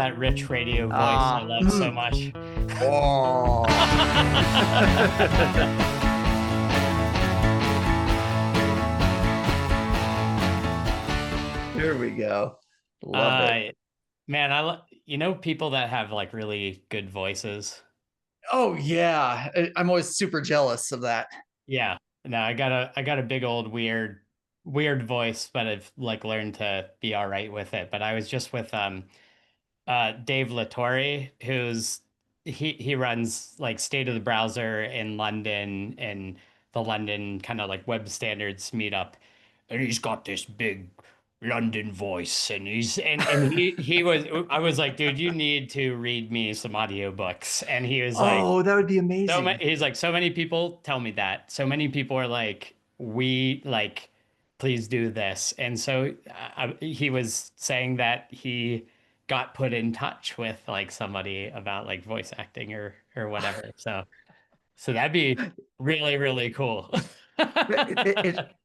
that rich radio voice I Ah, love so much. oh. There we go. Love it. Uh, man, people that have like really good voices. Oh yeah, I'm always super jealous of that. Yeah. No, I got a big old weird voice, but I've like learned to be all right with it. But I was just with Dave Latore, he runs like State of the Browser in London and the London kind of like web standards meetup. And he's got this big London voice and he was I was like, dude, you need to read me some audiobooks. And he was like, Oh, that would be amazing. he's like, so many people tell me that. So many people are like, we like, please do this. And so he was saying that he got put in touch with like somebody about like voice acting or whatever. So that'd be really, really cool.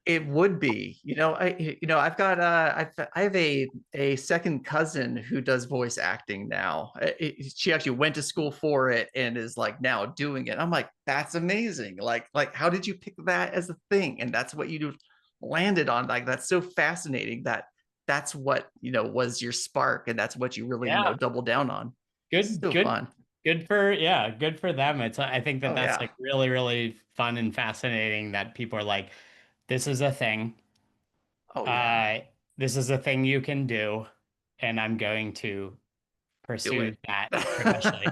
It would be. I've got I have a second cousin who does voice acting now. She actually went to school for it and is like now doing it. I'm like, that's amazing. Like how did you pick that as a thing? And that's what you landed on. Like that's so fascinating that that's what, was your spark and that's what you really, Yeah. double down on. Good, So good, fun. good for them. I think that Oh that's yeah. like really, really fun and fascinating that people are like, this is a thing. Oh yeah. Uh, this is a thing you can do, and I'm going to Do pursue it. that professionally.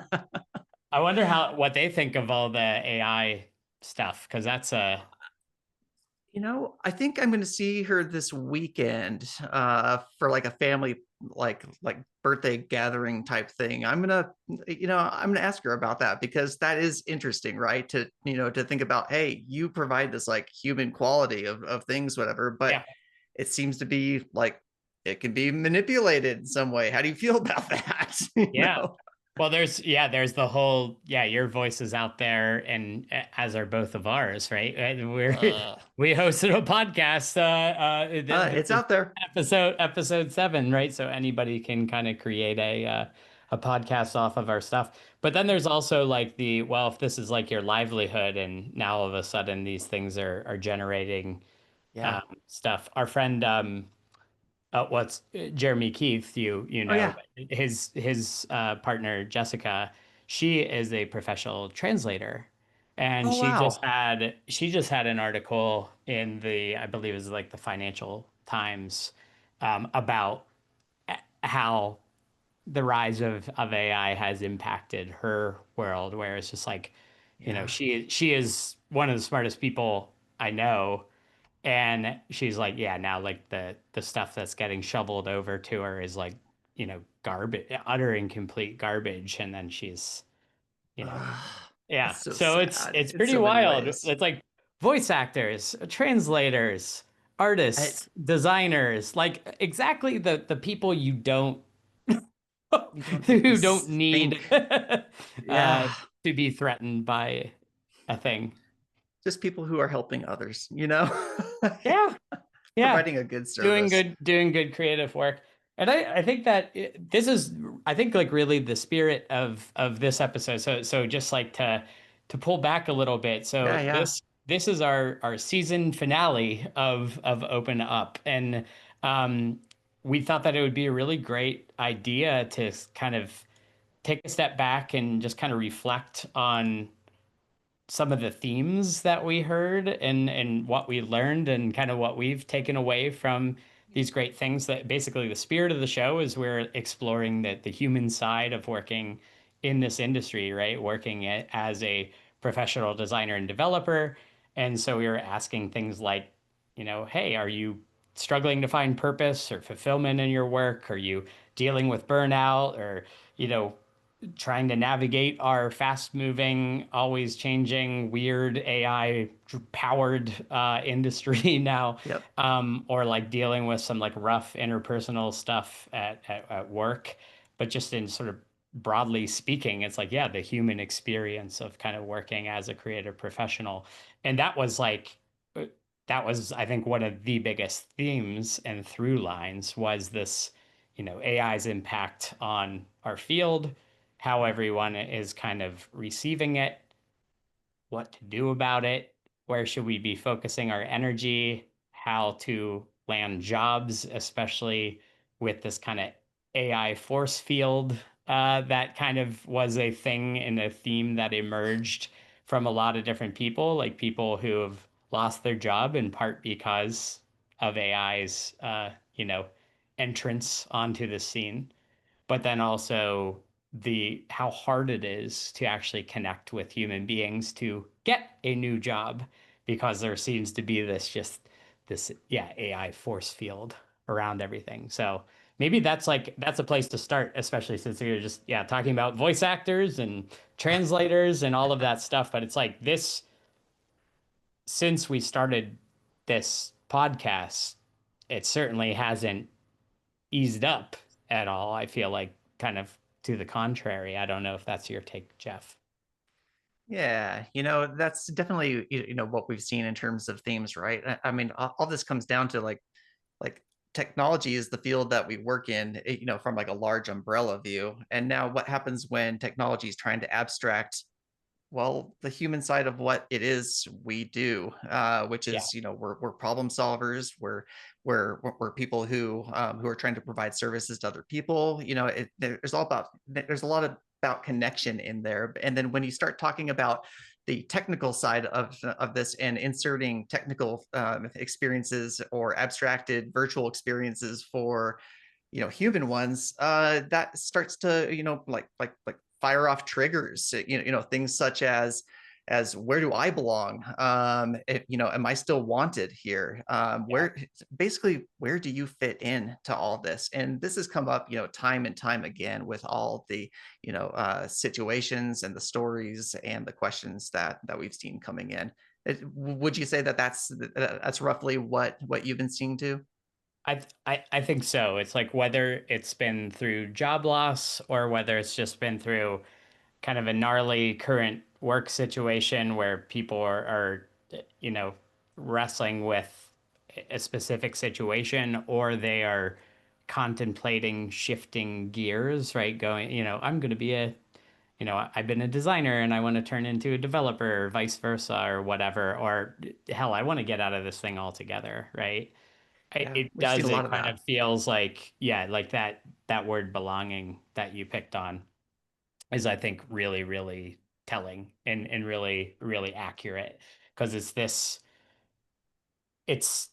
I wonder what they think of all the AI stuff, because that's a I think I'm going to see her this weekend for like a family like birthday gathering type thing. I'm going to ask her about that because that is interesting, right? To think about, hey, you provide this like human quality of things, whatever, but yeah, it seems to be like it can be manipulated in some way. How do you feel about that? you yeah. know? Well, there's the whole your voice is out there, and as are both of ours, right? Uh, We hosted a podcast. This it's is out there. episode 7, right? So anybody can kind of create a podcast off of our stuff. But then there's also like if this is like your livelihood, and now all of a sudden these things are generating Yeah. stuff. Our friend what's Jeremy Keith, you Oh know, yeah. his partner Jessica, she is a professional translator, and Oh wow. she just had an article in I believe it was like the Financial Times, about how the rise of AI has impacted her world, where it's just like, Yeah. she is one of the smartest people I know, and she's like, yeah, now like the stuff that's getting shoveled over to her is like, garbage, utter and complete garbage. And then she's, you know, yeah. That's so So it's sad it's in pretty so many wild. ways. It's like voice actors, translators, artists, I, designers, like exactly the people you don't you don't who don't think, need yeah, to be threatened by a thing. just people who are helping others, Yeah. Yeah, providing a good service. doing good creative work. And I think that this is, I think, like really the spirit of this episode. So just like to pull back a little bit. Yeah, So yeah. this is our season finale of Open Up, and um, we thought that it would be a really great idea to kind of take a step back and just kind of reflect on some of the themes that we heard and what we learned and kind of what we've taken away from these great things. That basically the spirit of the show is we're exploring the human side of working in this industry, right? Working as a professional designer and developer. And so we were asking things like, hey, are you struggling to find purpose or fulfillment in your work? Are you dealing with burnout, or, you know, trying to navigate our fast moving, always changing, weird AI powered industry now, Yep. or like dealing with some like rough interpersonal stuff at work. But just in sort of broadly speaking, it's like, yeah, the human experience of kind of working as a creative professional. And that was, I think, one of the biggest themes and through lines was this, AI's impact on our field, how everyone is kind of receiving it, what to do about it, where should we be focusing our energy, how to land jobs, especially with this kind of AI force field that kind of was a thing and a theme that emerged from a lot of different people, like people who have lost their job in part because of AI's, entrance onto the scene, but then also the how hard it is to actually connect with human beings to get a new job because there seems to be this AI force field around everything. So maybe that's a place to start, especially since you're just talking about voice actors and translators and all of that stuff. But it's like this since we started this podcast, it certainly hasn't eased up at all. I feel like kind of to the contrary. I don't know if that's your take, Geoff. Yeah, that's definitely what we've seen in terms of themes, right? I mean, all this comes down to like technology is the field that we work in, from like a large umbrella view. And now what happens when technology is trying to abstract, well, the human side of what it is we do, which Yeah. is, we're problem solvers, we're people who are trying to provide services to other people. There's a lot about connection in there. And then when you start talking about the technical side of this and inserting technical experiences or abstracted virtual experiences for human ones, that starts to like fire off triggers, things such as where do I belong, am I still wanted here, Yeah. where basically where do you fit in to all this. And this has come up time and time again with all the situations and the stories and the questions that we've seen coming in. Would you say that that's roughly what you've been seeing too? I think so. It's like whether it's been through job loss or whether it's just been through kind of a gnarly current work situation where people are wrestling with a specific situation, or they are contemplating shifting gears, right? Going, I'm going to be I've been a designer and I want to turn into a developer or vice versa or whatever, or hell, I want to get out of this thing altogether, right? Yeah, It we've seen a does, lot it of kind that. of feels like, yeah, like that word belonging that you picked on is I think really, really telling and really, really accurate because it's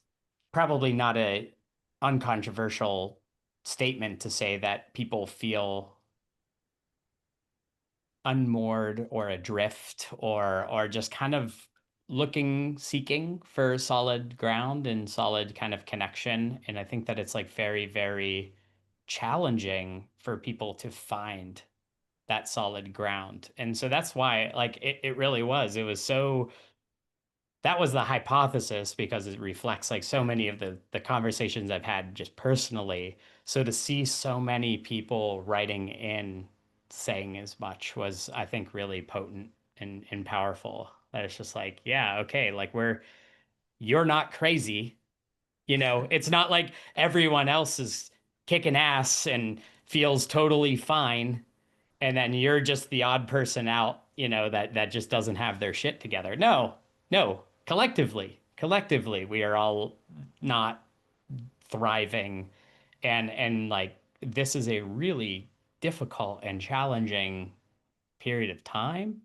probably not a uncontroversial statement to say that people feel unmoored or adrift or just kind of seeking for solid ground and solid kind of connection. And I think that it's like very, very challenging for people to find that solid ground. And so that's why like it really was. It was so that was the hypothesis because it reflects like so many of the conversations I've had just personally. So to see so many people writing in saying as much was, I think, really potent and powerful. That it's just like, yeah, okay, like you're not crazy. It's not like everyone else is kicking ass and feels totally fine and then you're just the odd person out, that just doesn't have their shit together. No, no, collectively, we are all not thriving, and like this is a really difficult and challenging period of time,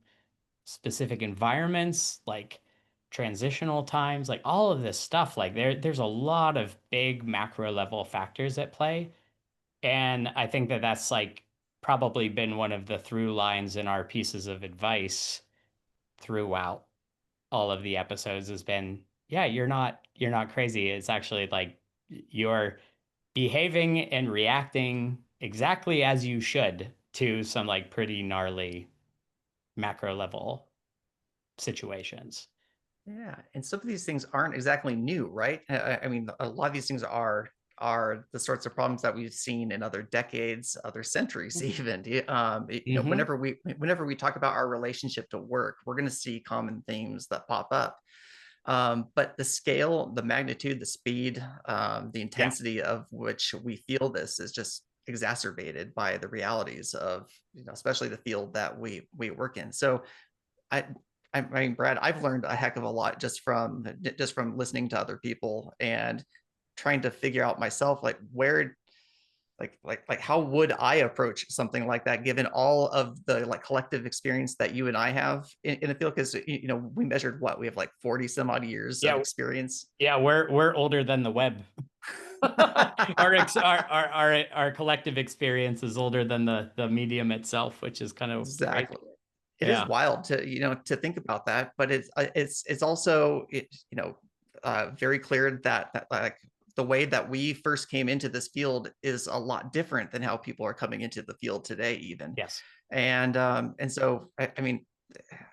specific environments, like transitional times, like all of this stuff. Like there's a lot of big macro level factors at play and I think that that's like probably been one of the through lines in our pieces of advice throughout all of the episodes has been, yeah, you're not crazy. It's actually like you're behaving and reacting exactly as you should to some like pretty gnarly macro level situations. Yeah, and some of these things aren't exactly new, right? I mean, a lot of these things are the sorts of problems that we've seen in other decades, other centuries, even. Mm-hmm. Whenever we talk about our relationship to work, we're going to see common themes that pop up. But the scale, the magnitude, the speed, the Yeah. intensity of which we feel this is just exacerbated by the realities of, especially the field that we work in. So I, I mean, Brad, I've learned a heck of a lot just from listening to other people and trying to figure out myself, like where, like how would I approach something like that, given all of the like collective experience that you and I have in the field? Because we measured what we have like 40 some odd years of Yeah, experience. yeah, we're older than the web. Our collective experience is older than the medium itself, which is kind of crazy. Exactly. It is Yeah. wild to think about that, but it's also very clear that like the way that we first came into this field is a lot different than how people are coming into the field today, even. Yes. And so I mean,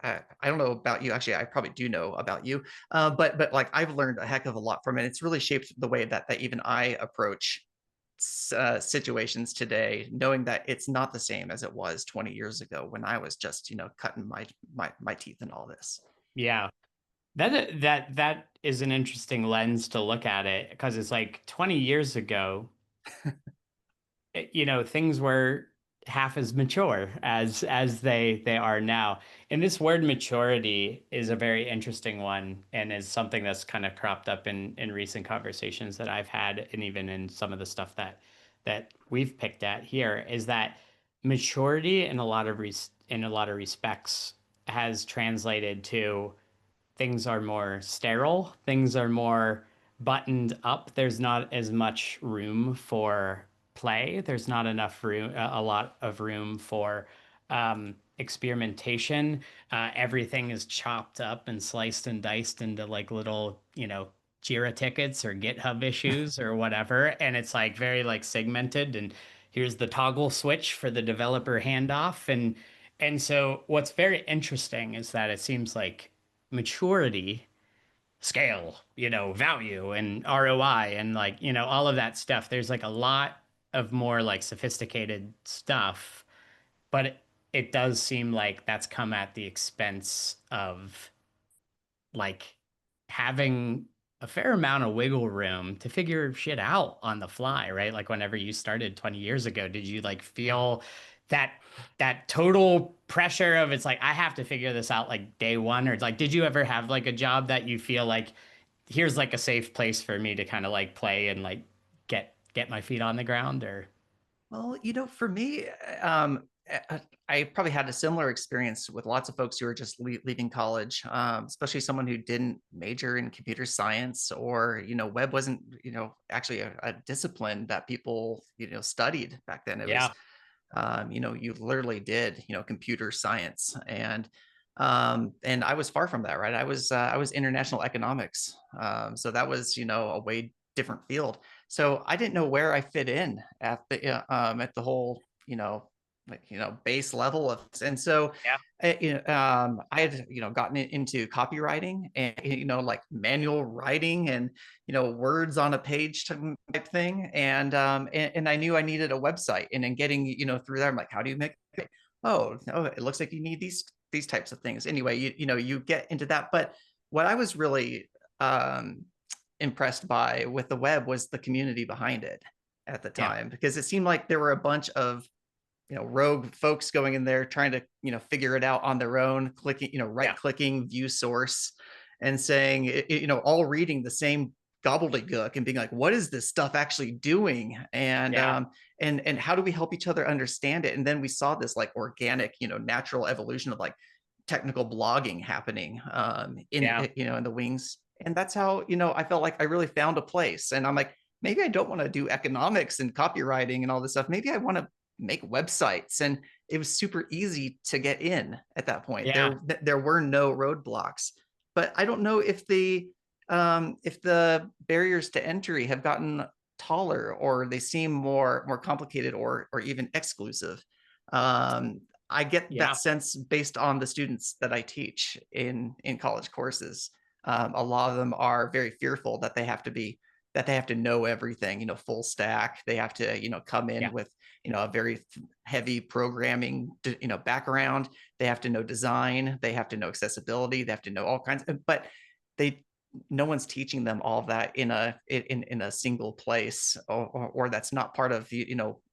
I don't know about you. Actually, I probably do know about you, but like I've learned a heck of a lot from it. It's really shaped the way that even I approach situations today, knowing that it's not the same as it was 20 years ago when I was just, cutting my teeth in all this. Yeah. That is an interesting lens to look at it because it's like 20 years ago, things were half as mature as they are now. And this word maturity is a very interesting one and is something that's kind of cropped up in recent conversations that I've had, and even in some of the stuff that we've picked at here, is that maturity in a lot of respects has translated to things are more sterile, things are more buttoned up. There's not as much room for play. There's not enough room, a lot of room for experimentation. Everything is chopped up and sliced and diced into like little, Jira tickets or GitHub issues or whatever. And it's like very like segmented, and here's the toggle switch for the developer handoff. And so what's very interesting is that it seems like maturity, scale, value and ROI and like, all of that stuff. There's like a lot of more like sophisticated stuff, but it does seem like that's come at the expense of like having a fair amount of wiggle room to figure shit out on the fly, right? Like whenever you started 20 years ago, did you like feel that that total pressure of it's like I have to figure this out like day one? Or like did you ever have like a job that you feel like here's like a safe place for me to kind of like play and like get my feet on the ground? Or Well, for me, I probably had a similar experience with lots of folks who are just leaving college, especially someone who didn't major in computer science, or, web wasn't, actually a discipline that people, studied back then. It was, yeah. you literally did, computer science. And I was far from that, right? I was international economics. So that was, a way different field. So I didn't know where I fit in at the whole, base level of, and so Yeah. I had gotten into copywriting and like manual writing and words on a page type thing, and I knew I needed a website, and then getting through there, I'm like, how do you make it? Oh, no, it looks like you need these types of things. Anyway, you get into that, but what I was really impressed by with the web was the community behind it at the Yeah. time, because it seemed like there were a bunch of rogue folks going in there trying to figure it out on their own, clicking, right Yeah. clicking view source and saying all reading the same gobbledygook and being like, what is this stuff actually doing? And Yeah. and how do we help each other understand it? And then we saw this like organic, natural evolution of like technical blogging happening in Yeah. in the wings. And that's how I felt like I really found a place. And I'm like, maybe I don't want to do economics and copywriting and all this stuff. Maybe I want to make websites. And it was super easy to get in at that point. Yeah. There were no roadblocks. But I don't know if the barriers to entry have gotten taller, or they seem more complicated, or even exclusive. um, I get that Yeah. sense based on the students that I teach in college courses. A lot of them are very fearful that they have to know everything, full stack. They have to, come in Yeah. with, a very heavy programming, background. They have to know design. They have to know accessibility. They have to know all kinds but they no one's teaching them all of that in a single place, or that's not part of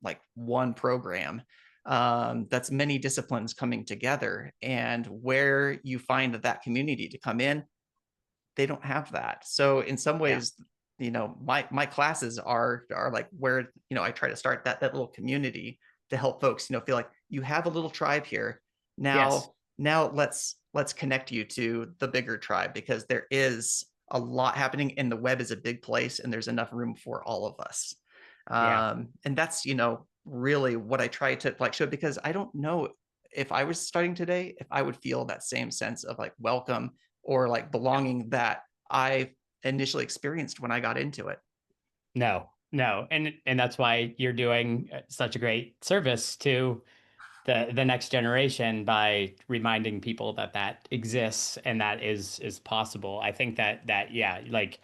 like one program. That's many disciplines coming together, and where you find that community to come in, they don't have that. So in some Yeah. ways, my classes are like where I try to start that little community to help folks feel like you have a little tribe here. Yes. Now let's connect you to the bigger tribe, because there is a lot happening, and the web is a big place, and there's enough room for all of us. Yeah. And that's really what I try to like show, because I don't know if I was starting today, if I would feel that same sense of like welcome or like Yeah. belonging that I initially experienced when I got into it. No, no. And that's why you're doing such a great service to the next generation by reminding people that that exists and that is possible. I think that yeah, like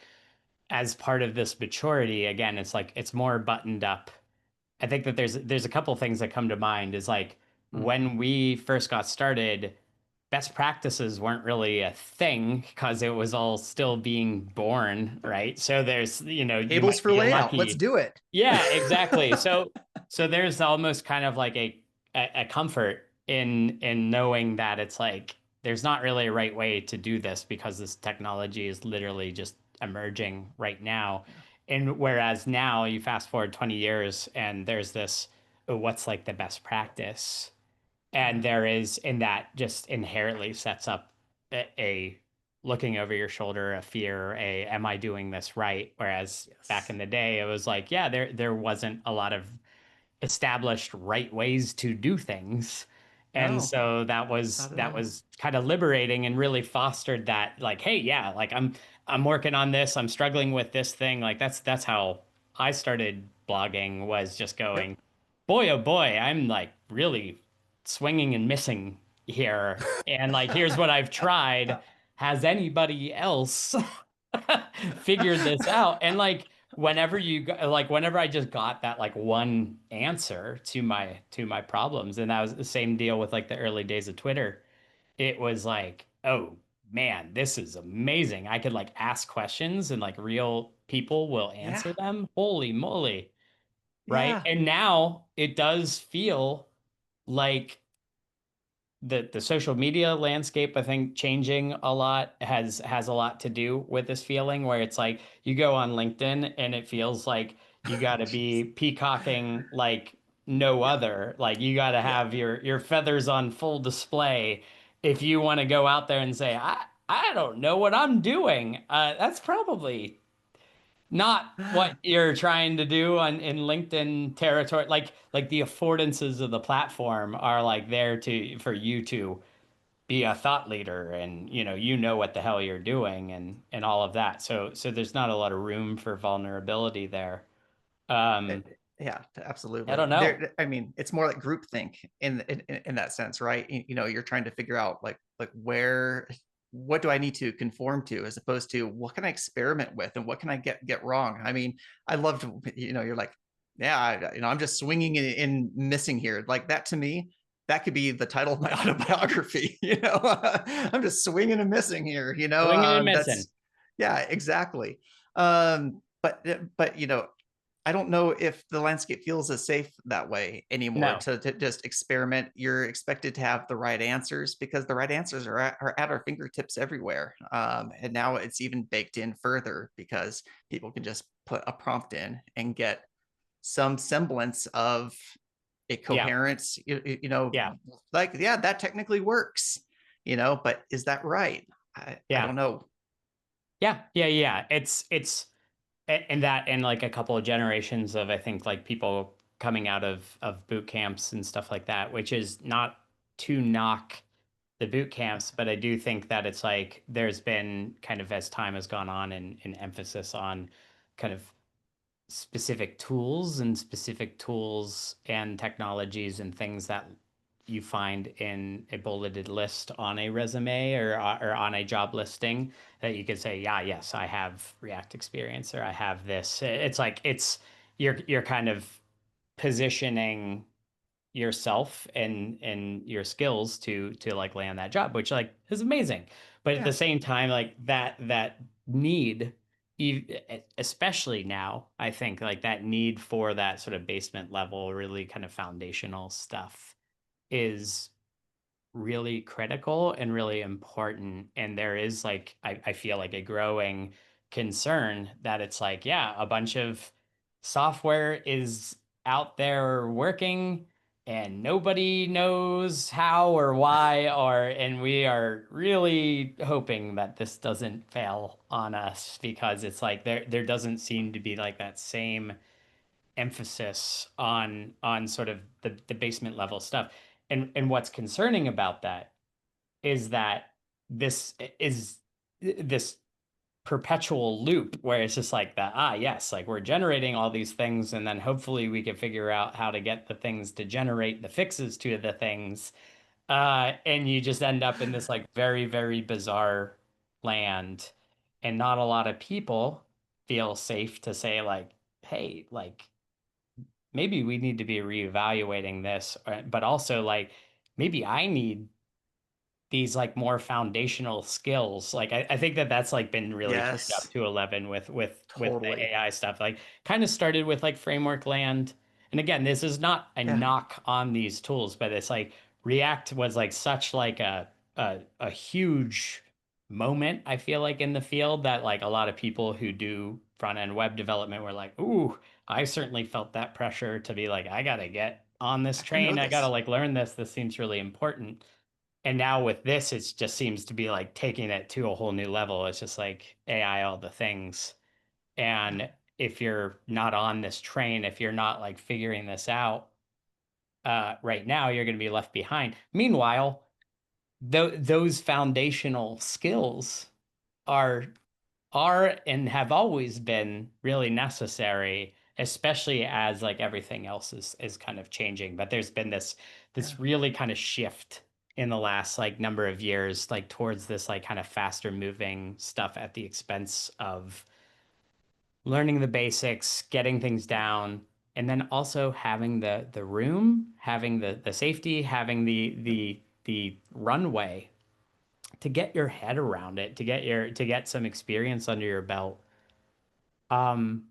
as part of this maturity, again, it's like it's more buttoned up. I think that there's a couple things that come to mind is like Mm. when we first got started, best practices weren't really a thing because it was all still being born, right? So there's, you Tables might for be layout. Let's lucky. do it. Yeah, exactly. So there's almost kind of like a comfort in knowing that it's like there's not really a right way to do this because this technology is literally just emerging right now. Yeah. And whereas now you fast forward 20 years and there's this, oh, what's like the best practice? And Yeah. there is, and that just inherently sets up a looking over your shoulder, a fear, a am I doing this right? Whereas back Yes. in the day, it was like, yeah, there wasn't a lot of established right ways to do things. And No, so not at that all. was kind of liberating and really fostered that like, hey, yeah, like I'm working on this, I'm struggling with this thing. Like that's how I started blogging was just Yep. going, boy, oh boy, I'm like really swinging and missing here. And like, here's what I've tried. Has anybody else figured this out? And like, whenever I just got that like one answer to my problems, and that was the same deal with like the early days of Twitter. It was like, oh man, this is amazing. I could like ask questions and like real people will Yeah. answer them. Holy moly, right? Yeah. And now it does feel like the social media landscape, I think, changing a lot has a lot to do with this feeling where it's like you go on LinkedIn and it feels like you got to be Jeez. peacocking like no Yeah. other. Like you got to Yeah. have your feathers on full display if you want to go out there and say, I don't know what I'm doing. That's probably not what you're trying to do on in LinkedIn territory. Like the affordances of the platform are like there to for you to be a thought leader and you know what the hell you're doing and all of that. So there's not a lot of room for vulnerability there. Um, Yeah, I don't absolutely. know. I mean, it's more like groupthink in that sense, right? You're trying to figure out like what do I need to conform to, as opposed to what can I experiment with and what can I get wrong. I mean, I loved, you're like, yeah, I'm just swinging in missing here. Like that to me, that could be the title of my autobiography. I'm just swinging and missing here. Swinging and missing. That's yeah, exactly. But I don't know if the landscape feels as safe that way anymore No. to just experiment. You're expected to have the right answers, because the right answers are at our fingertips everywhere. And now it's even baked in further, because people can just put a prompt in and get some semblance of a Yeah. coherent, Yeah. like, yeah, that technically works, but is that right? I Yeah. don't know. Yeah. Yeah. Yeah. It's and that and like a couple of generations of I think like people coming out of boot camps and stuff like that, which is not to knock the boot camps, but I do think that it's like there's been kind of as time has gone on and emphasis on kind of specific tools and technologies and things that you find in a bulleted list on a resume or on a job listing that you could say, yeah, yes, I have React experience or I have this. It's like you're kind of positioning yourself and your skills to like land that job, which like is amazing. But at the Yeah. same time, like that need, especially now, I think like that need for that sort of basement level, really kind of foundational stuff is really critical and really important. And there is like, I feel like a growing concern that it's like, yeah, a bunch of software is out there working and nobody knows how or why, and we are really hoping that this doesn't fail on us, because it's like there doesn't seem to be like that same emphasis on sort of the basement level stuff. And what's concerning about that is that this is this perpetual loop where it's just like that, yes, like we're generating all these things, and then hopefully we can figure out how to get the things to generate the fixes to the things. And you just end up in this like very, very bizarre land. And not a lot of people feel safe to say, like, hey, like maybe we need to be reevaluating this, but also like maybe I need these like more foundational skills. Like I think that that's like been really turned up Yes, to 11 with the totally. AI stuff. Like kind of started with like framework land. And again, this is not a Yeah, knock on these tools, but it's like React was like such like a huge moment, I feel like, in the field, that like a lot of people who do front end web development were like, ooh, I certainly felt that pressure to be like, I gotta get on I this have to know train. I gotta this. like learn this. This seems really important. And now with this, it just seems to be like taking it to a whole new level. It's just like AI, all the things. Yeah, And if you're not on this train, if you're not like figuring this out right now, you're going to be left behind. Meanwhile, those foundational skills are are and have always been really necessary, especially as like everything else is kind of changing. But there's been yeah, this really kind of shift in the last like number of years, like towards this like kind of faster moving stuff at the expense of learning the basics, getting things down, and then also having the room, having the safety, having the runway to get your head around it, to get some experience under your belt. Um,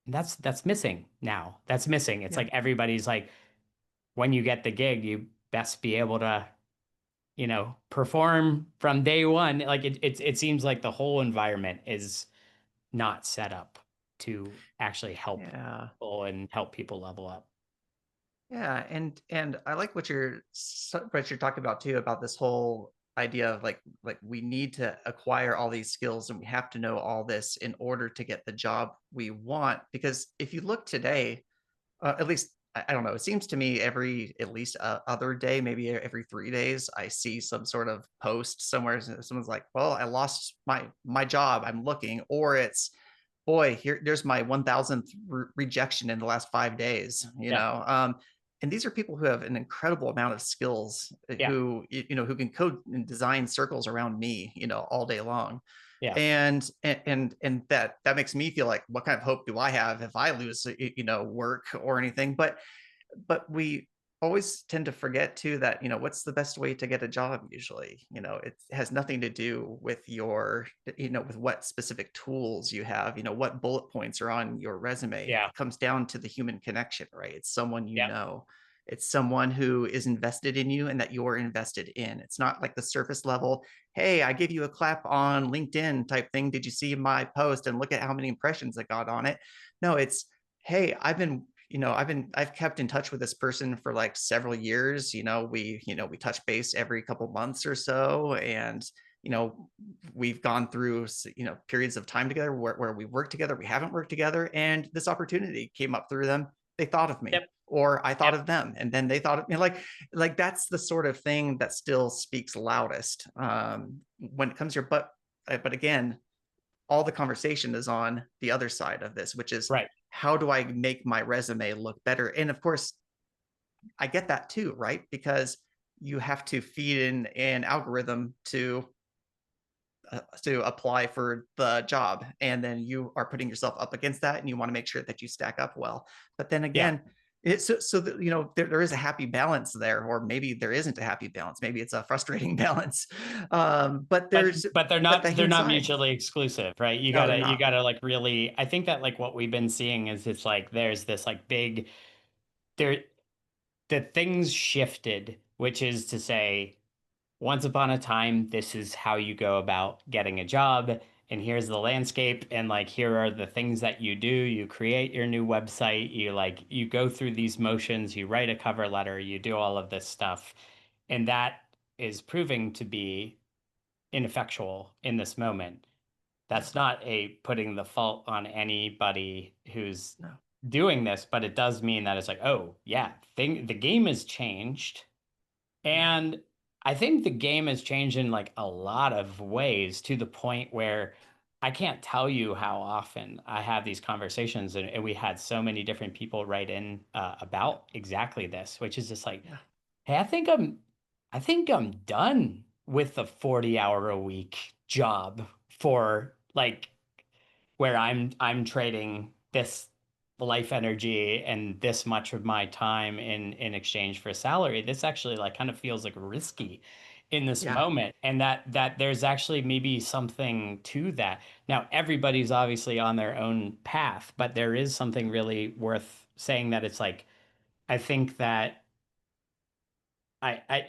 that's missing now. That's missing. It's yeah, like everybody's like, when you get the gig, you best be able to, perform from day one. Like it seems like the whole environment is not set up to actually help yeah. people and help people level up. Yeah, and I like what you're talking about too, about this whole idea of like we need to acquire all these skills and we have to know all this in order to get the job we want. Because if you look today, at least I don't know, it seems to me every at least other day, maybe every 3 days, I see some sort of post somewhere. Someone's like, "Well, I lost my job. I'm looking," or it's, "Boy, there's my 1,000th rejection in the last 5 days." Yeah. And these are people who have an incredible amount of skills, Yeah. who can code and design circles around me, all day long. Yeah. And that makes me feel like, what kind of hope do I have if I lose work or anything? But we always tend to forget too that, what's the best way to get a job usually. It has nothing to do with with what specific tools you have, what bullet points are on your resume. Yeah. It comes down to the human connection, right? It's someone you Yeah. know. It's someone who is invested in you and that you're invested in. It's not like the surface level, hey, I give you a clap on LinkedIn type thing. Did you see my post and look at how many impressions I got on it? No, it's, hey, I've kept in touch with this person for like several years. We touch base every couple months or so. And, we've gone through, periods of time together where we worked together, we haven't worked together. And this opportunity came up through them. They thought of Yep. me, or I thought Yep. of them. And then they thought of me. Like that's the sort of thing that still speaks loudest, when it comes here. But again, all the conversation is on the other side of this, which is, Right. how do I make my resume look better? And of course, I get that too, right? Because you have to feed in an algorithm to apply for the job, and then you are putting yourself up against that, and you want to make sure that you stack up well. But then Yeah. again, There is a happy balance there, or maybe there isn't a happy balance. Maybe it's a frustrating balance. But but there's but but the they're human not side. mutually exclusive, right? No, they're You not. gotta like really, I think that like what we've been seeing is it's like there's this like big there the things shifted, which is to say once upon a time, this is how you go about getting a job, and here's the landscape, and like here are the things that you do. You create your new website, you go through these motions, you write a cover letter, you do all of this stuff. And that is proving to be ineffectual in this moment. Yeah, That's not a putting the fault on anybody who's no, doing this, but it does mean that it's like, oh yeah, the game has changed yeah, and I think the game has changed in like a lot of ways to the point where I can't tell you how often I have these conversations, and we had so many different people write in about exactly this, which is just like, yeah. hey, I think I'm done with the 40-hour a week job for like where I'm trading this life energy and this much of my time in exchange for salary. This actually like kind of feels like risky in this Yeah. moment, and that there's actually maybe something to that. Now, everybody's obviously on their own path, but there is something really worth saying that it's like I think that I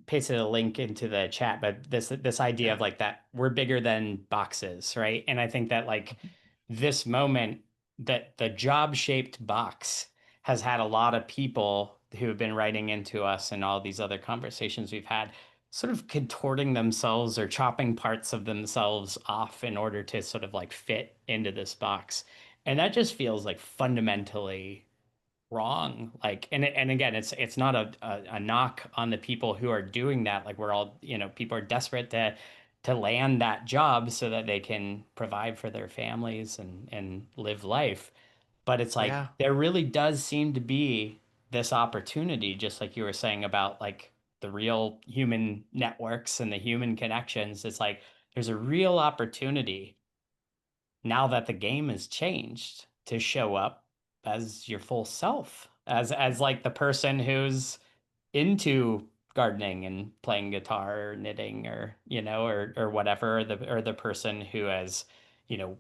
pasted a link into the chat, but this idea Yeah. of like that we're bigger than boxes, right? And I think that like Mhm. this moment that the job shaped box has had a lot of people who have been writing into us and all these other conversations we've had sort of contorting themselves or chopping parts of themselves off in order to sort of like fit into this box. And that just feels like fundamentally wrong. Like, and again, it's not a knock on the people who are doing that. Like we're all, people are desperate to land that job so that they can provide for their families and live life. But it's like Yeah. there really does seem to be this opportunity, just like you were saying about like the real human networks and the human connections. It's like there's a real opportunity now that the game has changed to show up as your full self, as like the person who's into gardening and playing guitar or knitting or or whatever, or the person who has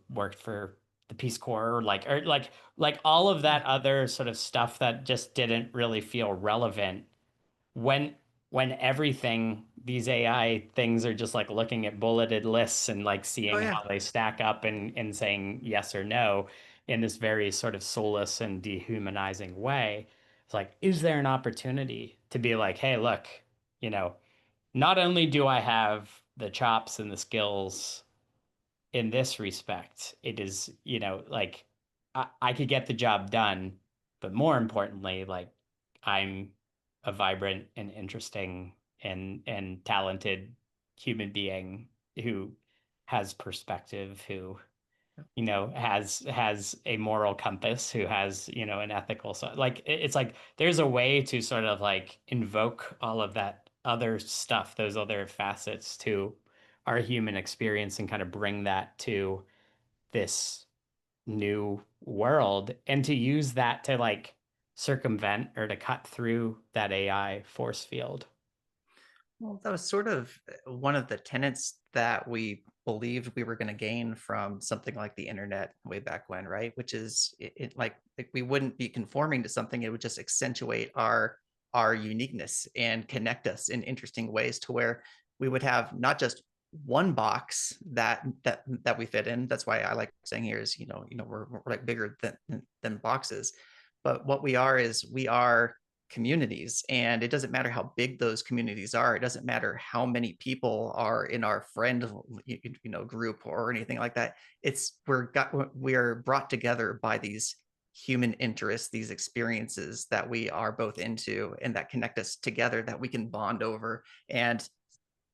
worked for the Peace Corps or like all of Yeah. that other sort of stuff that just didn't really feel relevant when everything these AI things are just like looking at bulleted lists and like Oh seeing yeah. how they stack up and saying yes or no in this very sort of soulless and dehumanizing way. It's like, is there an opportunity to be like, hey, look, you know, not only do I have the chops and the skills in this respect. It is, like I could get the job done, but more importantly, like I'm a vibrant and interesting and talented human being who has perspective, who has a moral compass, who has an ethical side. Like it's like there's a way to sort of like invoke all of that other stuff, those other facets to our human experience and kind of bring that to this new world and to use that to like circumvent or to cut through that AI force field. Well, that was sort of one of the tenets that we believed we were going to gain from something like the internet way back when, right? Which is like we wouldn't be conforming to something; it would just accentuate our uniqueness and connect us in interesting ways to where we would have not just one box that we fit in. That's why I like saying here is we're like bigger than boxes, but what we are is we are communities, and it doesn't matter how big those communities are. It doesn't matter how many people are in our friend group or anything like that. We're brought together by these human interests, these experiences that we are both into and that connect us together, that we can bond over and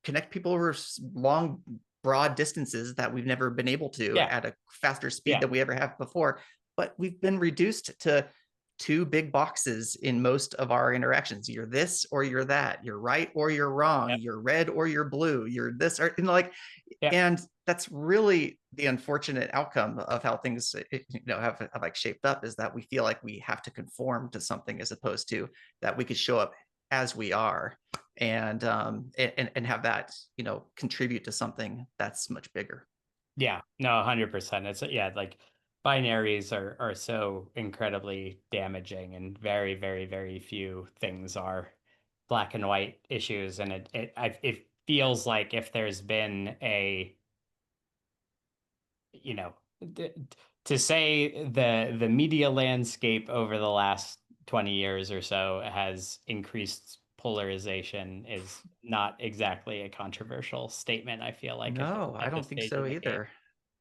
connect people over long broad distances that we've never been able to Yeah, at a faster speed yeah, than we ever have before. But we've been reduced to two big boxes in most of our interactions. You're this or you're that. You're right or you're wrong. Yep. You're red or you're blue. You're this or, like, Yep. and that's really the unfortunate outcome of how things have like shaped up, is that we feel like we have to conform to something, as opposed to that we could show up as we are, and have that contribute to something that's much bigger. Yeah, no, 100%. It's yeah, like binaries are so incredibly damaging, and very, very, very few things are black and white issues. And it feels like if there's been a, you know, d- to say the media landscape over the last 20 years or so has increased polarization is not exactly a controversial statement, I feel like No, I at don't this think stage so of the game. either.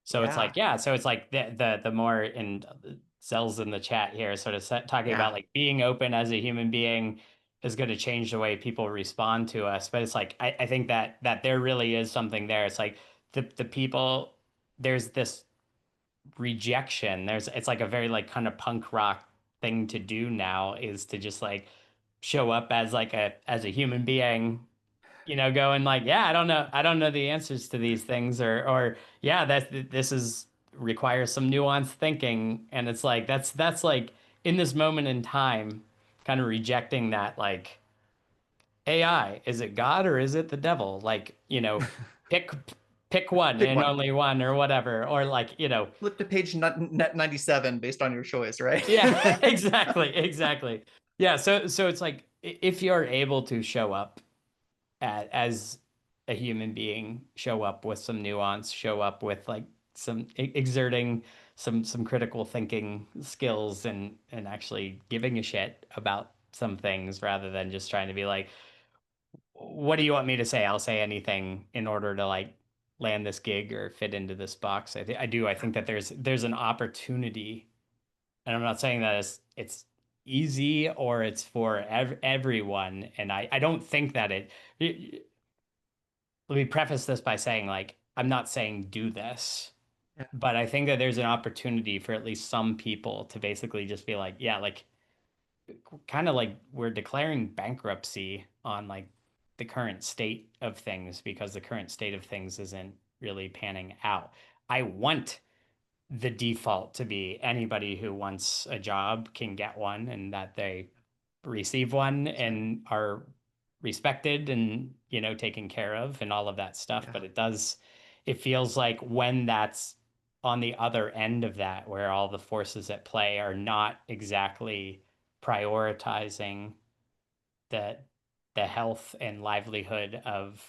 So it's Yeah, like, yeah, so it's like the more in cells in the chat here sort of talking yeah. about like being open as a human being is going to change the way people respond to us. But it's like I think that there really is something there. It's like the people, there's this rejection. There's it's like a very like kind of punk rock thing to do now, is to just like show up as like a human being, going like, yeah, I don't know the answers to these things, or yeah, this is requires some nuanced thinking, and it's like that's like in this moment in time, kind of rejecting that like AI, is it God or is it the devil? Like, pick pick one Pick and one. only one or whatever, or like, Flip to page 97 based on your choice, right? yeah, exactly, exactly. Yeah, so it's like if you're able to show up as a human being, show up with some nuance, show up with like some exerting some critical thinking skills, and actually giving a shit about some things rather than just trying to be like, what do you want me to say? I'll say anything in order to like land this gig or fit into this box. I think that there's an opportunity, and I'm not saying that it's easy or it's for everyone, and I don't think that let me preface this by saying, like, I'm not saying do this, Yeah. but I think that there's an opportunity for at least some people to basically just be like, yeah, like kind of like we're declaring bankruptcy on like the current state of things, because the current state of things isn't really panning out. I want the default to be anybody who wants a job can get one, and that they receive one That's right. and are respected and taken care of and all of that stuff. Yeah. But it feels like when that's on the other end of that, where all the forces at play are not exactly prioritizing the health and livelihood of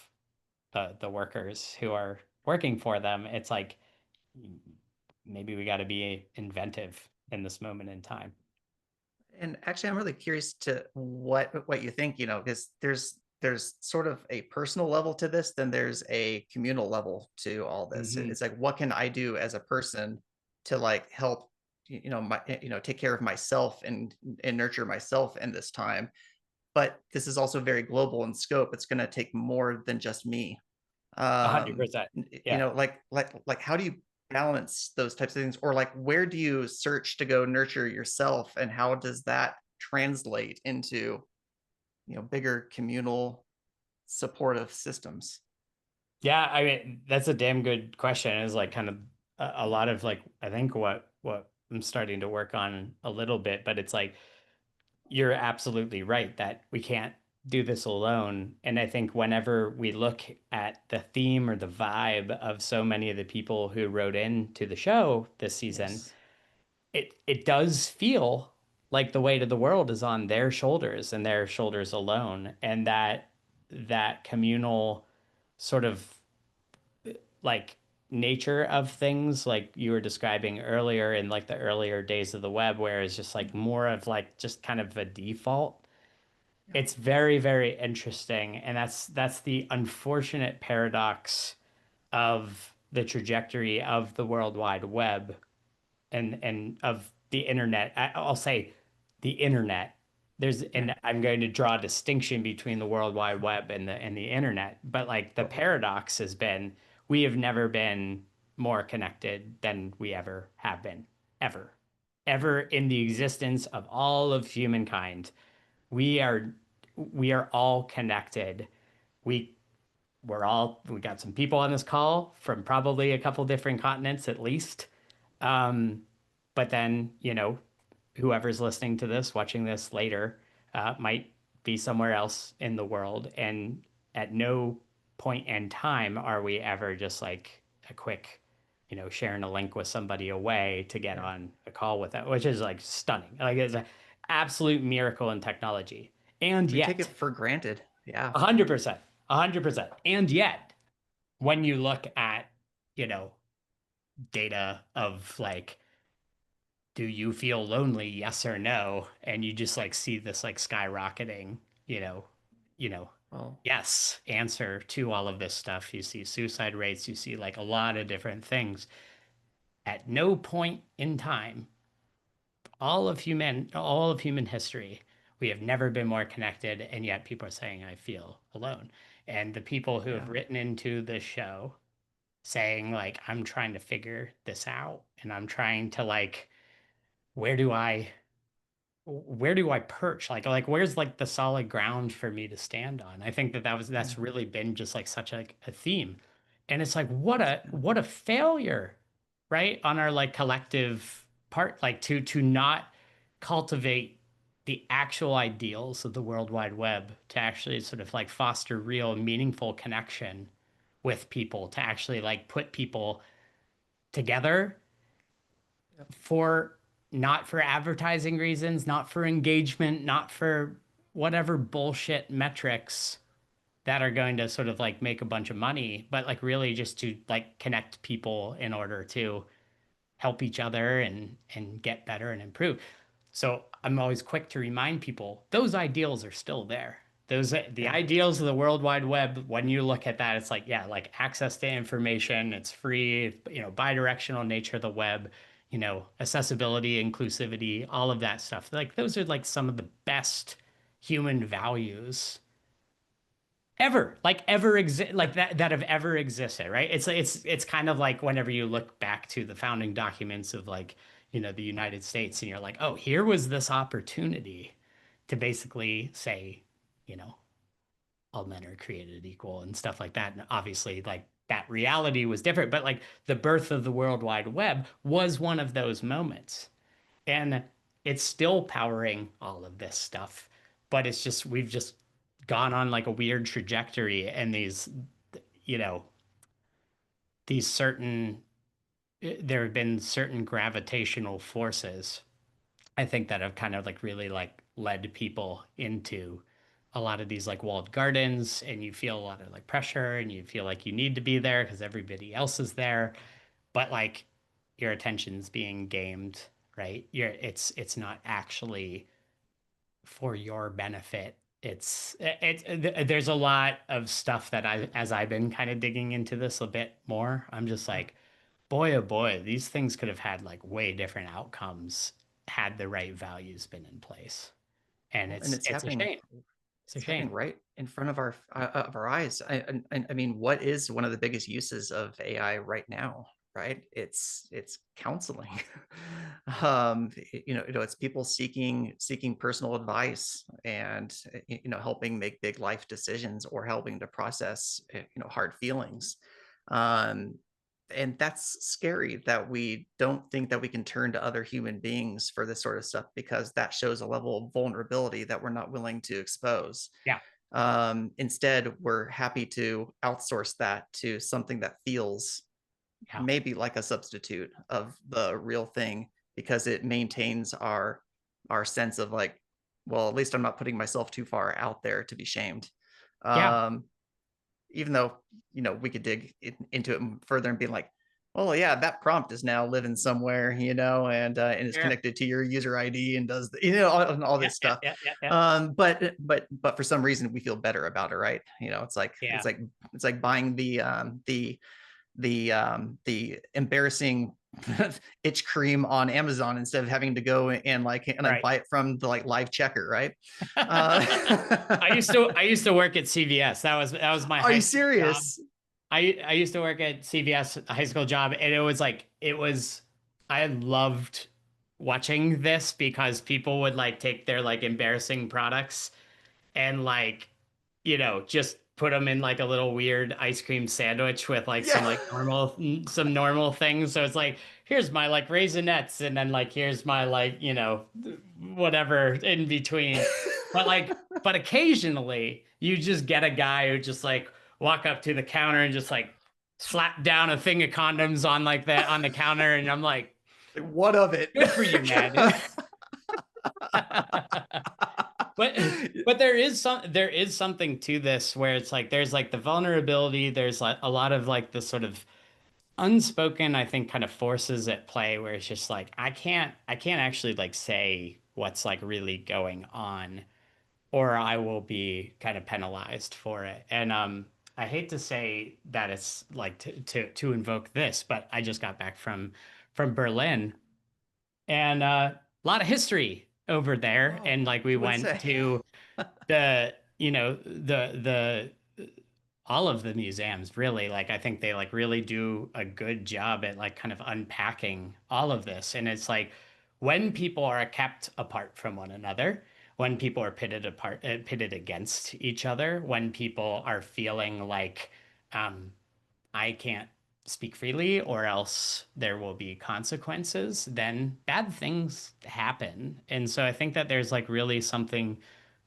the workers who are working for them, it's like maybe we got to be inventive in this moment in time. And actually, I'm really curious to what you think, because there's sort of a personal level to this, then there's a communal level to all this. Hmm. It's like, what can I do as a person to like help, take care of myself and nurture myself in this time. But this is also very global in scope. It's going to take more than just me. 100%. Yeah. Like how do you balance those types of things, or like where do you search to go nurture yourself, and how does that translate into bigger communal supportive systems? Yeah, I mean, that's a damn good question. It's like kind of a lot of like I think what I'm starting to work on a little bit, but it's like you're absolutely right that we can't do this alone. And I think whenever we look at the theme or the vibe of so many of the people who wrote in to the show this season, Yes. it does feel like the weight of the world is on their shoulders and their shoulders alone, and that communal sort of like nature of things like you were describing earlier in like the earlier days of the web, where it's just like more of like just kind of a default. Yeah. It's very, very interesting, and that's the unfortunate paradox of the trajectory of the World Wide Web, and of the internet. I'll say the internet. Yeah. And I'm going to draw a distinction between the World Wide Web and the internet. But like the Totally. paradox has been, we have never been more connected than we ever have been, ever. ever in the existence of all of humankind. We are we are all connected. We we got some people on this call from probably a couple different continents at least. Um, but then, whoever's listening to this, watching this later, might be somewhere else in the world. And at no point in time are we ever just like a quick, sharing a link with somebody away to get Yeah. on a call with that, which is like stunning. Like it's an absolute miracle in technology. And We take yet, it for granted. Yeah. 100%, 100%. And yet, when you look at, you know, data of like, do you feel lonely? Yes or no? And you just like see this like skyrocketing, you know, you know, Well, yes answer to all of this stuff. You see suicide rates, you see like a lot of different things. At no point in time, all of human history, we have never been more connected, and yet people are saying, I feel alone. And the people who have yeah. written into this show saying like I'm trying to figure this out and I'm trying to like where do I where do I perch? Like where's like the solid ground for me to stand on? I think that's Yeah. really been just like such a theme. And it's like Yeah. what a failure, right? On our like collective part, like to not cultivate the actual ideals of the World Wide Web to actually sort of like foster real meaningful connection with people, to actually like put people together Yep. for not for advertising reasons, not for engagement, not for whatever bullshit metrics that are going to sort of like make a bunch of money, but like really just to like connect people in order to help each other and get better and improve. So I'm always quick to remind people those ideals are still there. Those the Yeah. ideals of the World Wide Web. When you look at that, it's like yeah, like access to information. It's free. Bidirectional nature of the web. Accessibility, inclusivity, all of that stuff. Like those are like some of the best human values ever exist like that have ever existed, right? It's kind of like whenever you look back to the founding documents of like the United States, and you're like, oh, here was this opportunity to basically say, you know all men are created equal and stuff like that. And obviously like that reality was different, but like the birth of the World Wide Web was one of those moments. And it's still powering all of this stuff, but it's just we've just gone on like a weird trajectory, and you know, these certain there have been certain gravitational forces, I think, that have kind of like really like led people into a lot of these like walled gardens, and you feel a lot of like pressure, and you feel like you need to be there because everybody else is there, but like your attention's being gamed, right? It's not actually for your benefit. There's a lot of stuff that as I've been kind of digging into this a bit more, I'm just like, boy, oh boy, these things could have had like way different outcomes had the right values been in place. And Well, and it's a shame. It's a it's happening shame. right in front of our eyes. I mean, what is one of the biggest uses of AI right now? Right? It's counseling. It's people seeking personal advice and helping make big life decisions or helping to process hard feelings. Um, and that's scary that we don't think that we can turn to other human beings for this sort of stuff because that shows a level of vulnerability that we're not willing to expose. Yeah. Instead, we're happy to outsource that to something that feels Yeah. maybe like a substitute of the real thing because it maintains our sense of like, well, at least I'm not putting myself too far out there to be shamed. Yeah. Um, Even though we could dig into it further and be like, well, yeah, that prompt is now living somewhere, and is Sure. connected to your user ID and does all Yeah. this Yeah. stuff. Yeah. Yeah. Yeah. But for some reason we feel better about it, right? It's like Yeah. buying the embarrassing itch cream on Amazon instead of having to go and like Right. buy it from the like live checker, right? I used Uh, to I used to work at CVS. That was my are high you school job. serious? I used to work at CVS high school job, and it was I loved watching this because people would like take their like embarrassing products and like, just put them in like a little weird ice cream sandwich with like Yeah. some normal things. So it's like, here's my like Raisinets, and then like here's my like, whatever in between. But occasionally you just get a guy who just like walk up to the counter and just like slap down a thing of condoms on like that on the counter, and I'm like, What of it? good for you, man. But there is something to this where it's like there's like the vulnerability, there's like a lot of like the sort of unspoken, I think, kind of forces at play where it's just like I can't actually like say what's like really going on, or I will be kind of penalized for it. And I hate to say that it's like to invoke this, but I just got back from Berlin, and a lot of history over there, Oh, and like we you would went say. to the all of the museums really. Like I think they like really do a good job at like kind of unpacking all of this. And it's like when people are kept apart from one another, when people are pitted against each other, when people are feeling like um I can't speak freely or else there will be consequences, then bad things happen. And so I think that there's like really something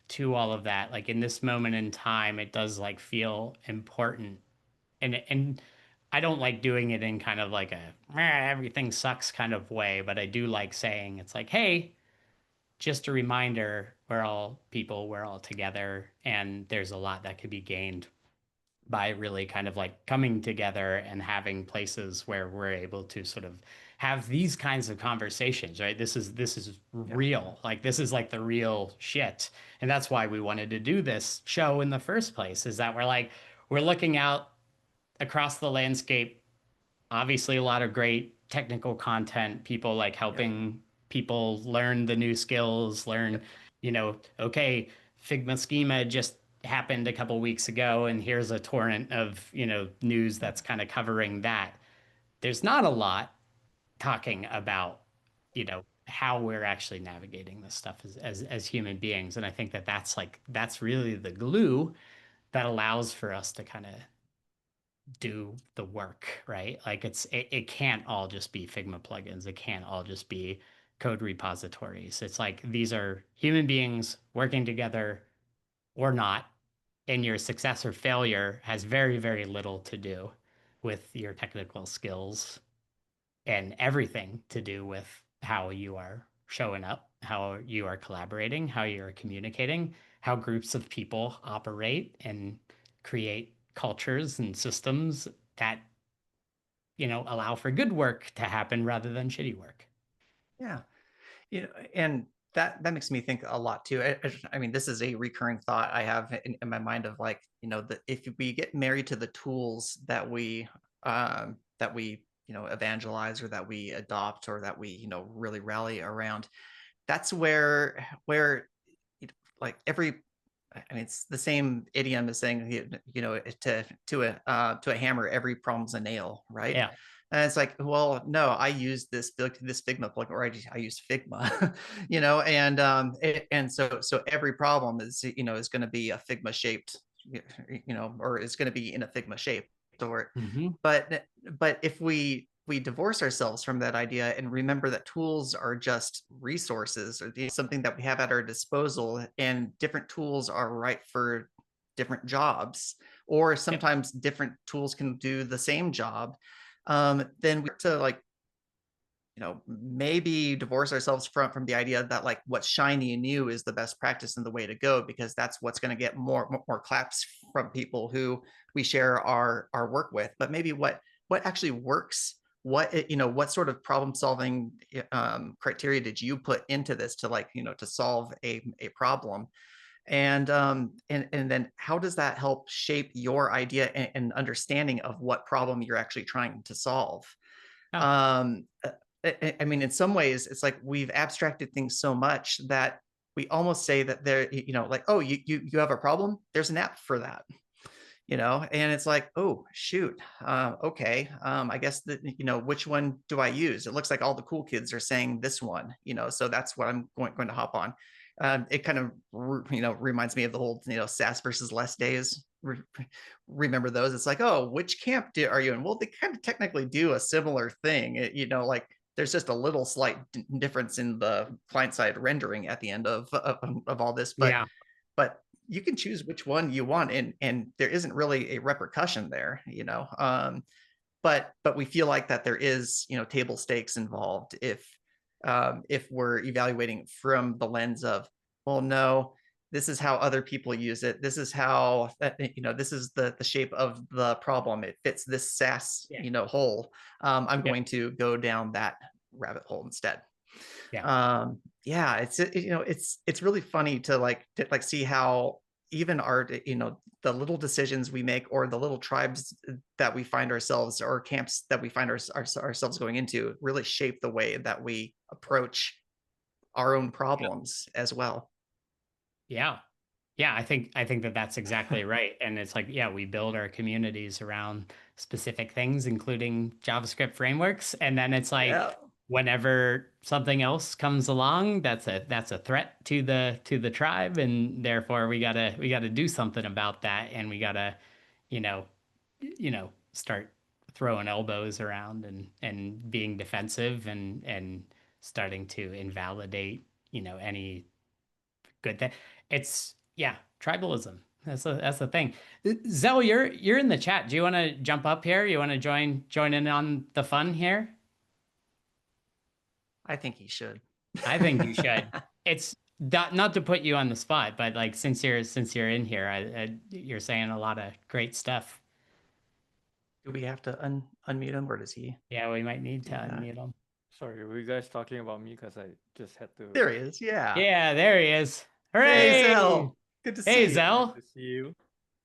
to all of that. Like in this moment in time, it does like feel important. And I don't like doing it in kind of like a everything sucks kind of way, but I do like saying it's like, hey, just a reminder, we're all people, we're all together, and there's a lot that could be gained by really kind of like coming together and having places where we're able to sort of have these kinds of conversations, right? This is Yeah. real. Like this is like the real shit. And that's why we wanted to do this show in the first place, is that we're looking out across the landscape. Obviously a lot of great technical content, people like Yep. helping people learn the new skills, learn, Yep. okay, Figma schema just happened a couple weeks ago, and here's a torrent of, news that's kind of covering that. There's not a lot talking about, how we're actually navigating this stuff as human beings. And I think that that's really the glue that allows for us to kind of do the work, right? Like it can't all just be Figma plugins. It can't all just be code repositories. It's like these are human beings working together or not, and your success or failure has very, very little to do with your technical skills and everything to do with how you are showing up, how you are collaborating, how you are communicating, how groups of people operate and create cultures and systems that, allow for good work to happen rather than shitty work. Yeah. And that makes me think a lot too. I mean, this is a recurring thought I have in my mind of like, that if we get married to the tools that we evangelize or that we adopt or that we really rally around, that's where like every I mean, it's the same idiom as saying, to a hammer, every problem's a nail, right? Yeah. And it's like, well, no, I use this Figma plugin, or I use Figma, and so every problem is going to be a Figma shaped, or it's going to be in a Figma shape, or Hmm. but if we divorce ourselves from that idea and remember that tools are just resources or something that we have at our disposal, and different tools are right for different jobs, or Yep. sometimes different tools can do the same job, then we have to like maybe divorce ourselves from the idea that like what's shiny and new is the best practice and the way to go, because that's what's going to get more claps from people who we share our work with. But maybe what actually works, what sort of problem solving criteria did you put into this to like to solve a problem, and then how does that help shape your idea and understanding of what problem you're actually trying to solve. Oh. um I mean, in some ways, it's like we've abstracted things so much that we almost say that like, oh, you have a problem. There's an app for that. and it's like, oh shoot, okay, I guess that, which one do I use? It looks like all the cool kids are saying this one, so that's what I'm going to hop on. It kind of reminds me of the whole SAS versus less days. Remember those? It's like, oh, which camp are you in? Well, they kind of technically do a similar thing. Like there's just a little slight difference in the client side rendering at the end of all this, Yeah. but you can choose which one you want, and there isn't really a repercussion there. But we feel like that there is table stakes involved if we're evaluating from the lens of, well, no, this is how other people use it, this is how this is the shape of the problem, it fits this SAS Yeah. hole. I'm Yeah. going to go down that rabbit hole instead. Yeah. Yeah, it's really funny to see how even our the little decisions we make, or the little tribes that we find ourselves, or camps that we find ourselves going into, really shape the way that we approach our own Yeah. problems as well. Yeah. Yeah, I think that that's exactly right. And it's like, yeah, we build our communities around specific things, including JavaScript frameworks. And then it's like Yeah. whenever something else comes along, that's a threat to the tribe, and therefore we gotta do something about that, and we gotta, you know, start throwing elbows around and being defensive and starting to invalidate, any good thing. It's yeah, tribalism. That's the thing. Zell, you're in the chat. Do you want to jump up here? You want to join in on the fun here? I think he should. I think you should. It's not to put you on the spot, but like since you're in here, you're saying a lot of great stuff. Do we have to unmute him, or does he Yeah, we might need to do that? unmute him. Sorry, were you guys talking about me? Because I just had to. There he is. Yeah. Yeah, there he is. Hey, Hooray! Zell. Good to Hey, see you. Nice Zell. to see you.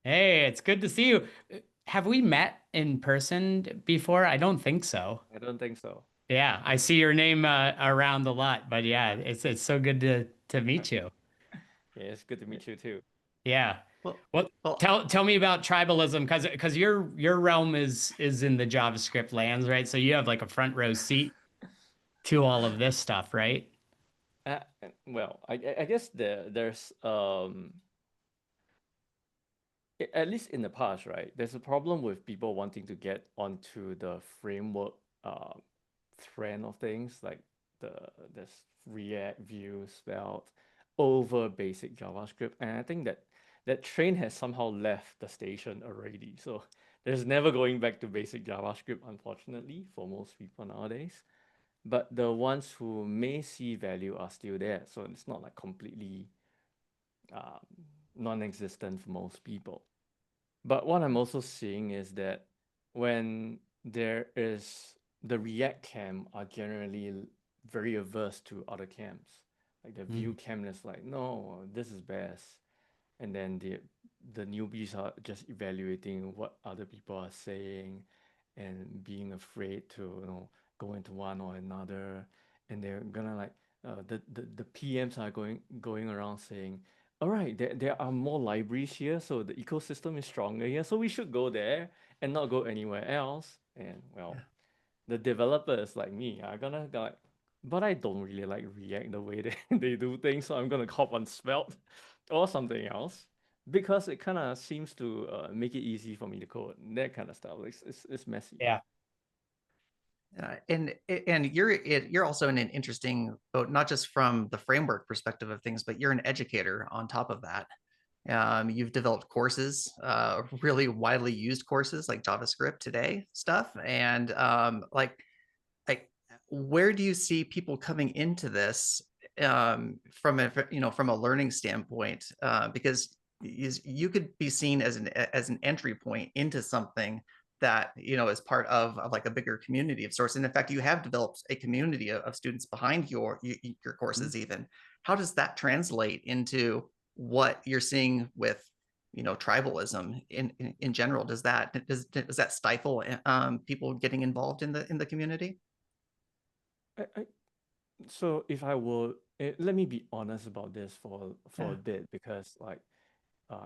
Hey, it's good to see you. Have we met in person before? I don't think so. I don't think so. Yeah, I see your name around a lot, but yeah, it's so good to meet you. Yeah, it's good to meet you too. Yeah. Well, Well, well, tell me about tribalism, because your realm is in the JavaScript lands, right? So you have like a front row seat to all of this stuff, right? Well, I guess there's at least in the past, right? There's a problem with people wanting to get onto the framework uh, trend of things, like there's React, Vue, Svelte over basic JavaScript, and I think that train has somehow left the station already. So there's never going back to basic JavaScript, unfortunately, for most people nowadays. But the ones who may see value are still there, so it's not like completely um, non-existent for most people. But what I'm also seeing is that when there is the React camp are generally very averse to other camps. Like the Vue Mm. camp is like, no, this is best. And then the newbies are just evaluating what other people are saying and being afraid to, go into one or another. And they're gonna like the PMs are going around saying, all right, there are more libraries here, so the ecosystem is stronger here, so we should go there and not go anywhere else. And well, yeah. the developers like me are gonna go like, but I don't really like React the way they do things, so I'm gonna hop on Svelte or something else because it kind of seems to make it easy for me to code. That kind of stuff. It's messy. Yeah. And you're also in an interesting boat, not just from the framework perspective of things, but you're an educator on top of that. You've developed courses, really widely used courses like JavaScript today stuff, and like where do you see people coming into this from a learning standpoint? Because you could be seen as an entry point into something that is part of like a bigger community of sorts. And in fact, you have developed a community of students behind your courses. Even how does that translate into what you're seeing with tribalism in general? Does that stifle people getting involved in the community? I, so if I were, let me be honest about this for a Yeah. bit because like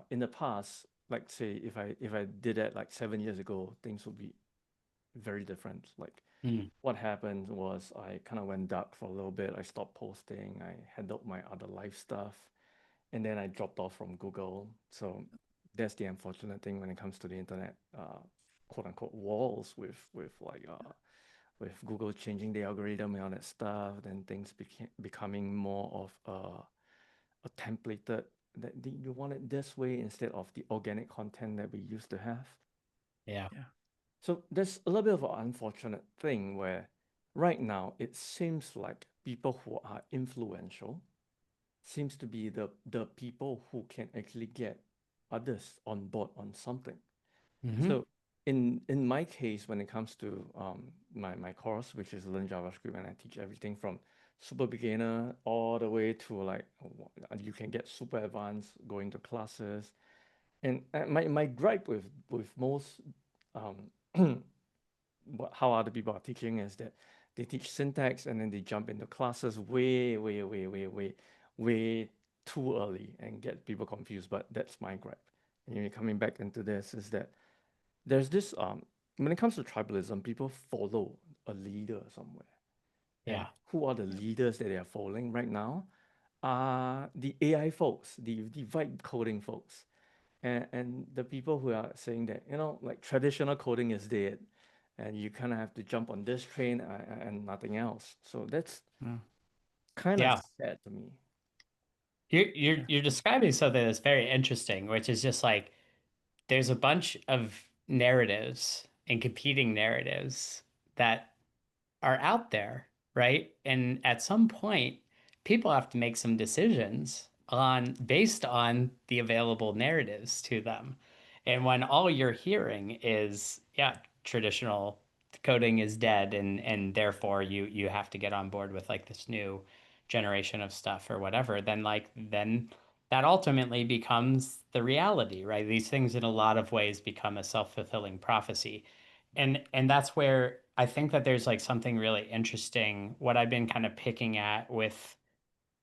in the past like say if I did that like 7 years ago, things would be very different. Like Mm. what happened was I kind of went dark for a little bit. I stopped posting. I handled my other life stuff, and then I dropped off from Google. So that's the unfortunate thing when it comes to the internet, quote unquote walls with like with Google changing the algorithm and all that stuff. Then things became becoming more of a templated that you want it this way instead of the organic content that we used to have. Yeah. Yeah. So there's a little bit of an unfortunate thing where right now it seems like people who are influential seems to be the people who can actually get others on board on something. Hmm. So in my case, when it comes to my course, which is Learn JavaScript, and I teach everything from super beginner all the way to like you can get super advanced going to classes. And my gripe with most um, how other people are teaching is that they teach syntax and then they jump into classes way too early and get people confused. But that's my gripe. And you're coming back into this is that there's this when it comes to tribalism, people follow a leader somewhere. And Yeah. who are the leaders that they are following right now? Are the AI folks, the vibe coding folks. And the people who are saying that, you know, like traditional coding is dead and you kind of have to jump on this train and nothing else. So that's Mm. kind of Yeah. sad to me. Yeah. You're describing something that's very interesting, which is just like there's a bunch of narratives and competing narratives that are out there, right? And at some point, people have to make some decisions on based on the available narratives to them. And when all you're hearing is, yeah, traditional coding is dead and therefore you have to get on board with like this new generation of stuff or whatever, then that ultimately becomes the reality, right? These things in a lot of ways become a self-fulfilling prophecy. And that's where I think that there's like something really interesting, what I've been kind of picking at with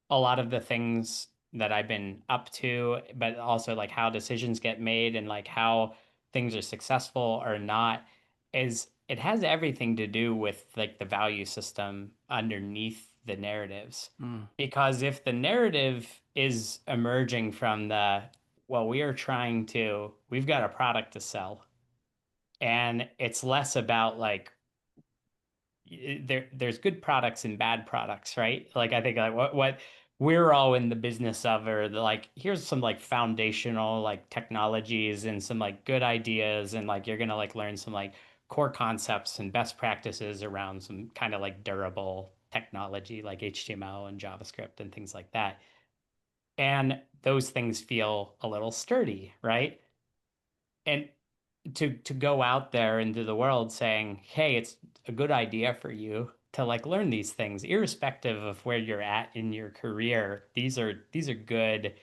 a lot of the things that I've been up to, but also like how decisions get made and like how things are successful or not, is it has everything to do with like the value system underneath the narratives. Mm. Because if the narrative is emerging from the, well, we've got a product to sell, and it's less about like there's good products and bad products, right? Like I think like what we're all in the business of are like here's some like foundational like technologies and some like good ideas, and like you're gonna like learn some like core concepts and best practices around some kind of like durable technology like HTML and JavaScript and things like that. And those things feel a little sturdy, right? And to go out there into the world saying, "Hey, it's a good idea for you to like learn these things, irrespective of where you're at in your career. These are good.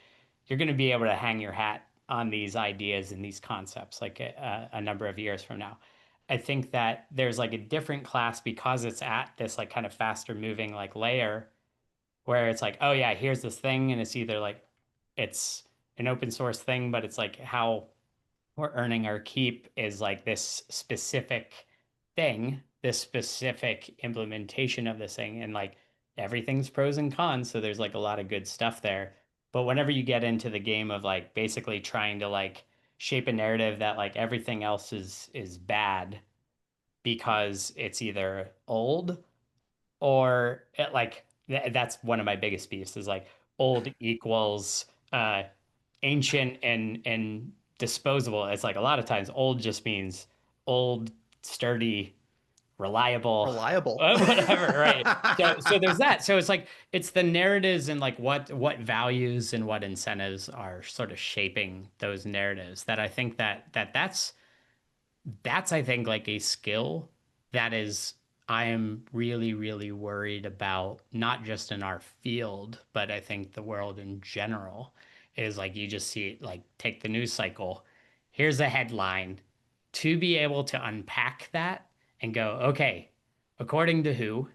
You're going to be able to hang your hat on these ideas and these concepts like a number of years from now." I think that there's like a different class because it's at this like kind of faster moving like layer where it's like, oh yeah, here's this thing, and it's either like it's an open source thing, but it's like how we're earning our keep is like this specific thing, this specific implementation of this thing. And like everything's pros and cons. So there's like a lot of good stuff there. But whenever you get into the game of like basically trying to like shape a narrative that like everything else is bad because it's either old or like that's one of my biggest beefs is like old equals ancient and disposable. It's like a lot of times old just means old, sturdy, reliable, Reliable. whatever, right? So there's that. So it's like it's the narratives and like what values and what incentives are sort of shaping those narratives that I think that's I think like a skill that is I am really really worried about, not just in our field but I think the world in general. Is like you just see it, like take the news cycle, here's a headline, to be able to unpack that and go, okay, according to who,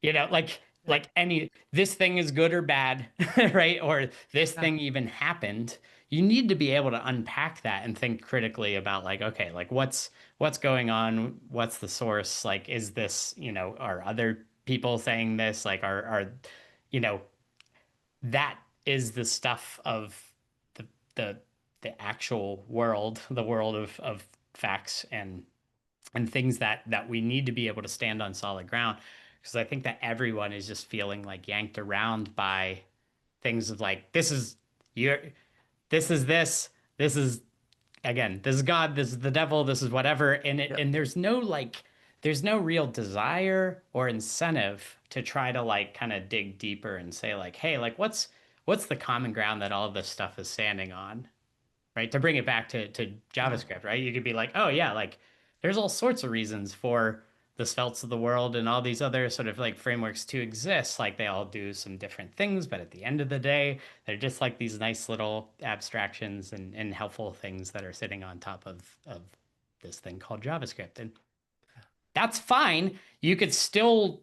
Yeah. like any this thing is good or bad, right? Or this Yeah. thing even happened. you need to be able to unpack that and think critically about like, okay, like what's going on? What's the source? Like, is this, are other people saying this? Like, you know, that is the stuff of the the the actual world, the world of facts and things that we need to be able to stand on solid ground. Because I think that everyone is just feeling like yanked around by things of like, this is your this is this, this is again, this is God, this is the devil, this is whatever. Yep. And there's no real desire or incentive to try to like kind of dig deeper and say like, hey, like what's the common ground that all of this stuff is standing on? Right? To bring it back to Yeah. JavaScript, right? You could be like, oh yeah, like there's all sorts of reasons for the Sveltes of the world and all these other sort of like frameworks to exist. Like they all do some different things, but at the end of the day, they're just like these nice little abstractions and helpful things that are sitting on top of this thing called JavaScript. And that's fine. You could still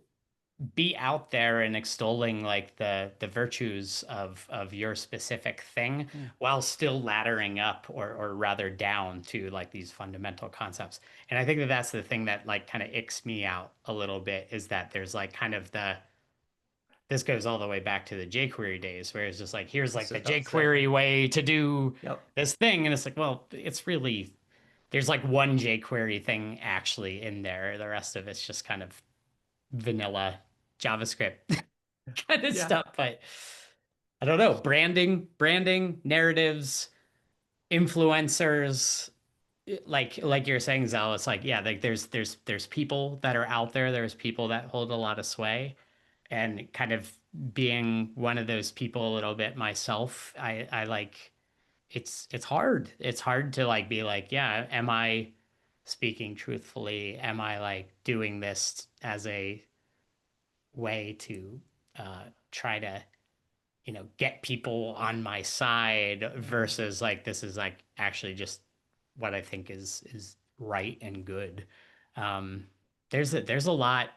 be out there and extolling like the virtues of your specific thing Yeah. while still laddering up or rather down to like these fundamental concepts. And I think that that's the thing that like kind of icks me out a little bit is that there's like kind of this goes all the way back to the jQuery days where it's just like here's I was like the just about to say. jQuery way to do Yep. this thing, and it's like, well, it's really there's like one jQuery thing actually in there. The rest of it's just kind of vanilla JavaScript kind of Yeah. stuff. But I don't know, branding, narratives, influencers, like you're saying, Zal, it's like, yeah, like there's people that are out there, there's people that hold a lot of sway, and kind of being one of those people a little bit myself, I like it's hard. It's hard to like be like, yeah, am I speaking truthfully? Am I like doing this as a way to try to get people on my side versus like this is like actually just what I think is right and good. um there's a lot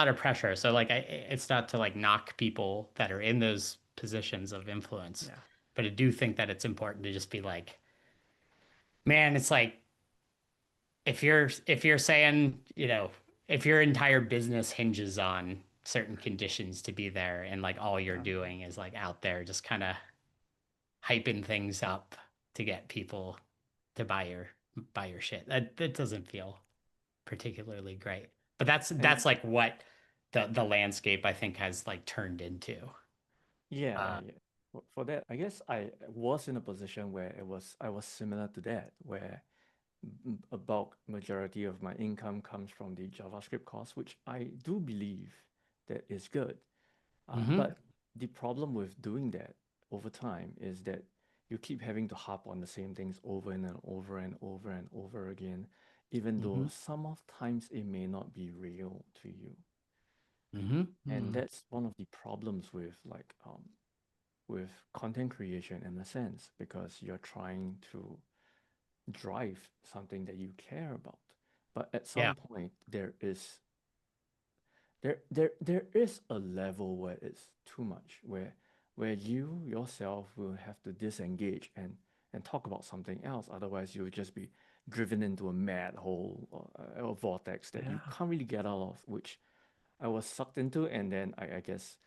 of pressure, so like it's not to like knock people that are in those positions of influence, Yeah. but I do think that it's important to just be like, man, it's like if you're saying, if your entire business hinges on certain conditions to be there and like all you're Yeah. doing is like out there just kind of hyping things up to get people to buy your shit, that doesn't feel particularly great. But And that's like what the landscape I think has like turned into. yeah, uh yeah. For that, I guess I was in a position where I was similar to that, where a bulk majority of my income comes from the JavaScript course, which I do believe that is good. mm-hmm, But the problem with doing that over time is that you keep having to harp on the same things over and over and over and over again, even though mm-hmm, some of times it may not be real to you. mm-hmm, And Hmm. that's one of the problems with content creation in a sense, because you're trying to drive something that you care about. But at yeah, some point there is a level where it's too much, where you yourself will have to disengage and talk about something else. Otherwise, you'll just be driven into a mad hole or a vortex that you Yeah. can't really get out of, which I was sucked into. And then I guess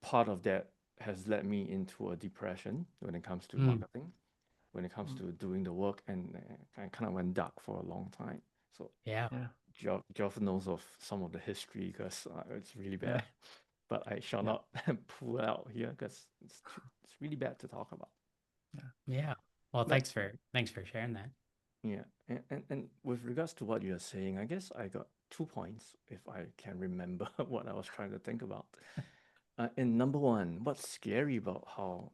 part of that has led me into a depression when it comes to mm, marketing, when it comes Mm. to doing the work, and I kind of went dark for a long time. So yeah, Yeah. Geoff knows of some of the history because it's really Yeah. bad. But I shall Yeah. not pull it out here because it's really bad to talk about. Yeah. yeah. Well, But thanks for sharing that. yeah, and with regards to what you're saying, I guess I got 2 points if I can remember what I was trying to think about. And number one, what's scary about how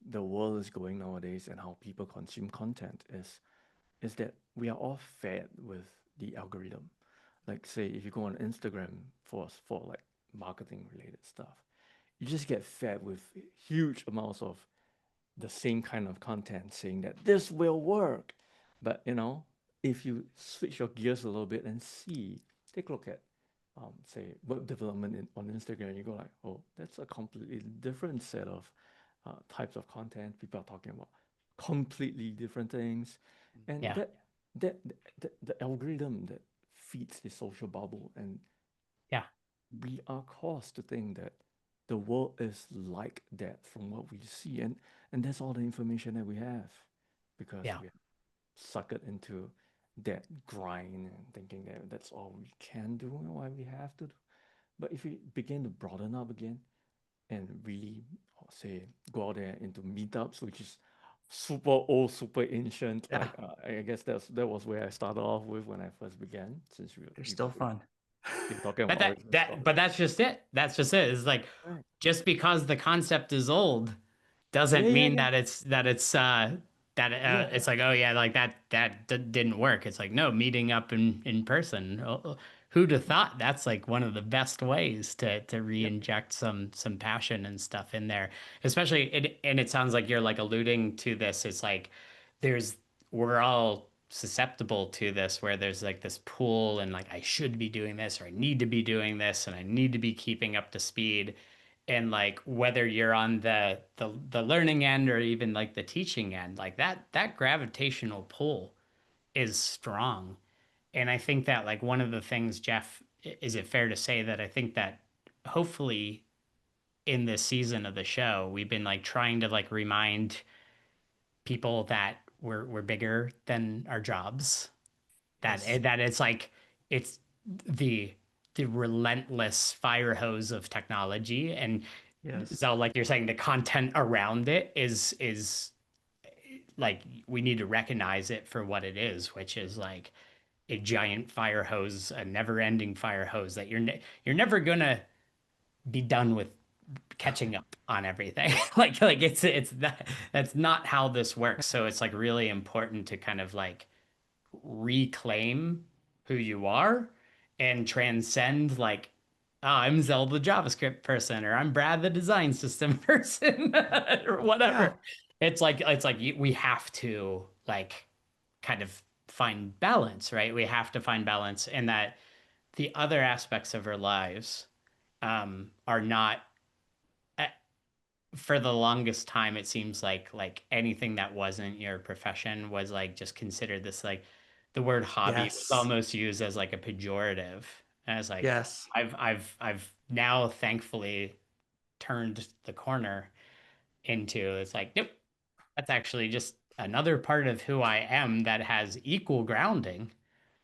the world is going nowadays and how people consume content is that we are all fed with the algorithm. Like say if you go on Instagram for like marketing related stuff, you just get fed with huge amounts of the same kind of content saying that this will work. But if you switch your gears a little bit and take a look at say web development on Instagram, you go like, oh, that's a completely different set of types of content. People are talking about completely different things. And Yeah. the algorithm that feeds the social bubble, and Yeah. we are caused to think that the world is like that from what we see, and that's all the information that we have because Yeah. we are suckered into that grind and thinking that that's all we can do and why we have to do. But if we begin to broaden up again and really say go out there into meetups, which is super old, super ancient. Yeah, Like I guess that was where I started off with when I first began. Since they're still fun. we were talking But about origin but story, that's just it. That's just it. It's like right? just because the concept is old Yeah, doesn't yeah, mean yeah, that yeah, it's like, oh yeah, like that didn't work. It's like, no, meeting up in person. Who'd have thought that's like one of the best ways to yep, re-inject some passion and stuff in there. Especially and it sounds like you're like alluding to this. It's like there's we're all susceptible to this where there's like this pull and like I should be doing this or I need to be doing this and I need to be keeping up to speed. And like whether you're on the learning end or even like the teaching end, like that gravitational pull is strong. And I think that like one of the things, Geoff, is it fair to say that I think that hopefully in this season of the show, we've been like trying to like remind people that we're bigger than our jobs, Yes. that it's like it's the the relentless fire hose of technology. And Yes. so like you're saying, the content around it is like we need to recognize it for what it is, which is like a giant fire hose, a never-ending fire hose that you're never gonna be done with catching up on everything. Like it's that that's not how this works. So it's like really important to kind of like reclaim who you are and transcend like, oh, I'm Zell the JavaScript person, or I'm Brad the design system person, or Yeah. whatever. It's like we have to like kind of find balance, right? We have to find balance, and that the other aspects of our lives are not for the longest time. It seems like anything that wasn't your profession was like just considered this like the word hobby was Yes. almost used as like a pejorative. And it's like Yes. I've now thankfully turned the corner into it's like, nope, that's actually just another part of who I am that has equal grounding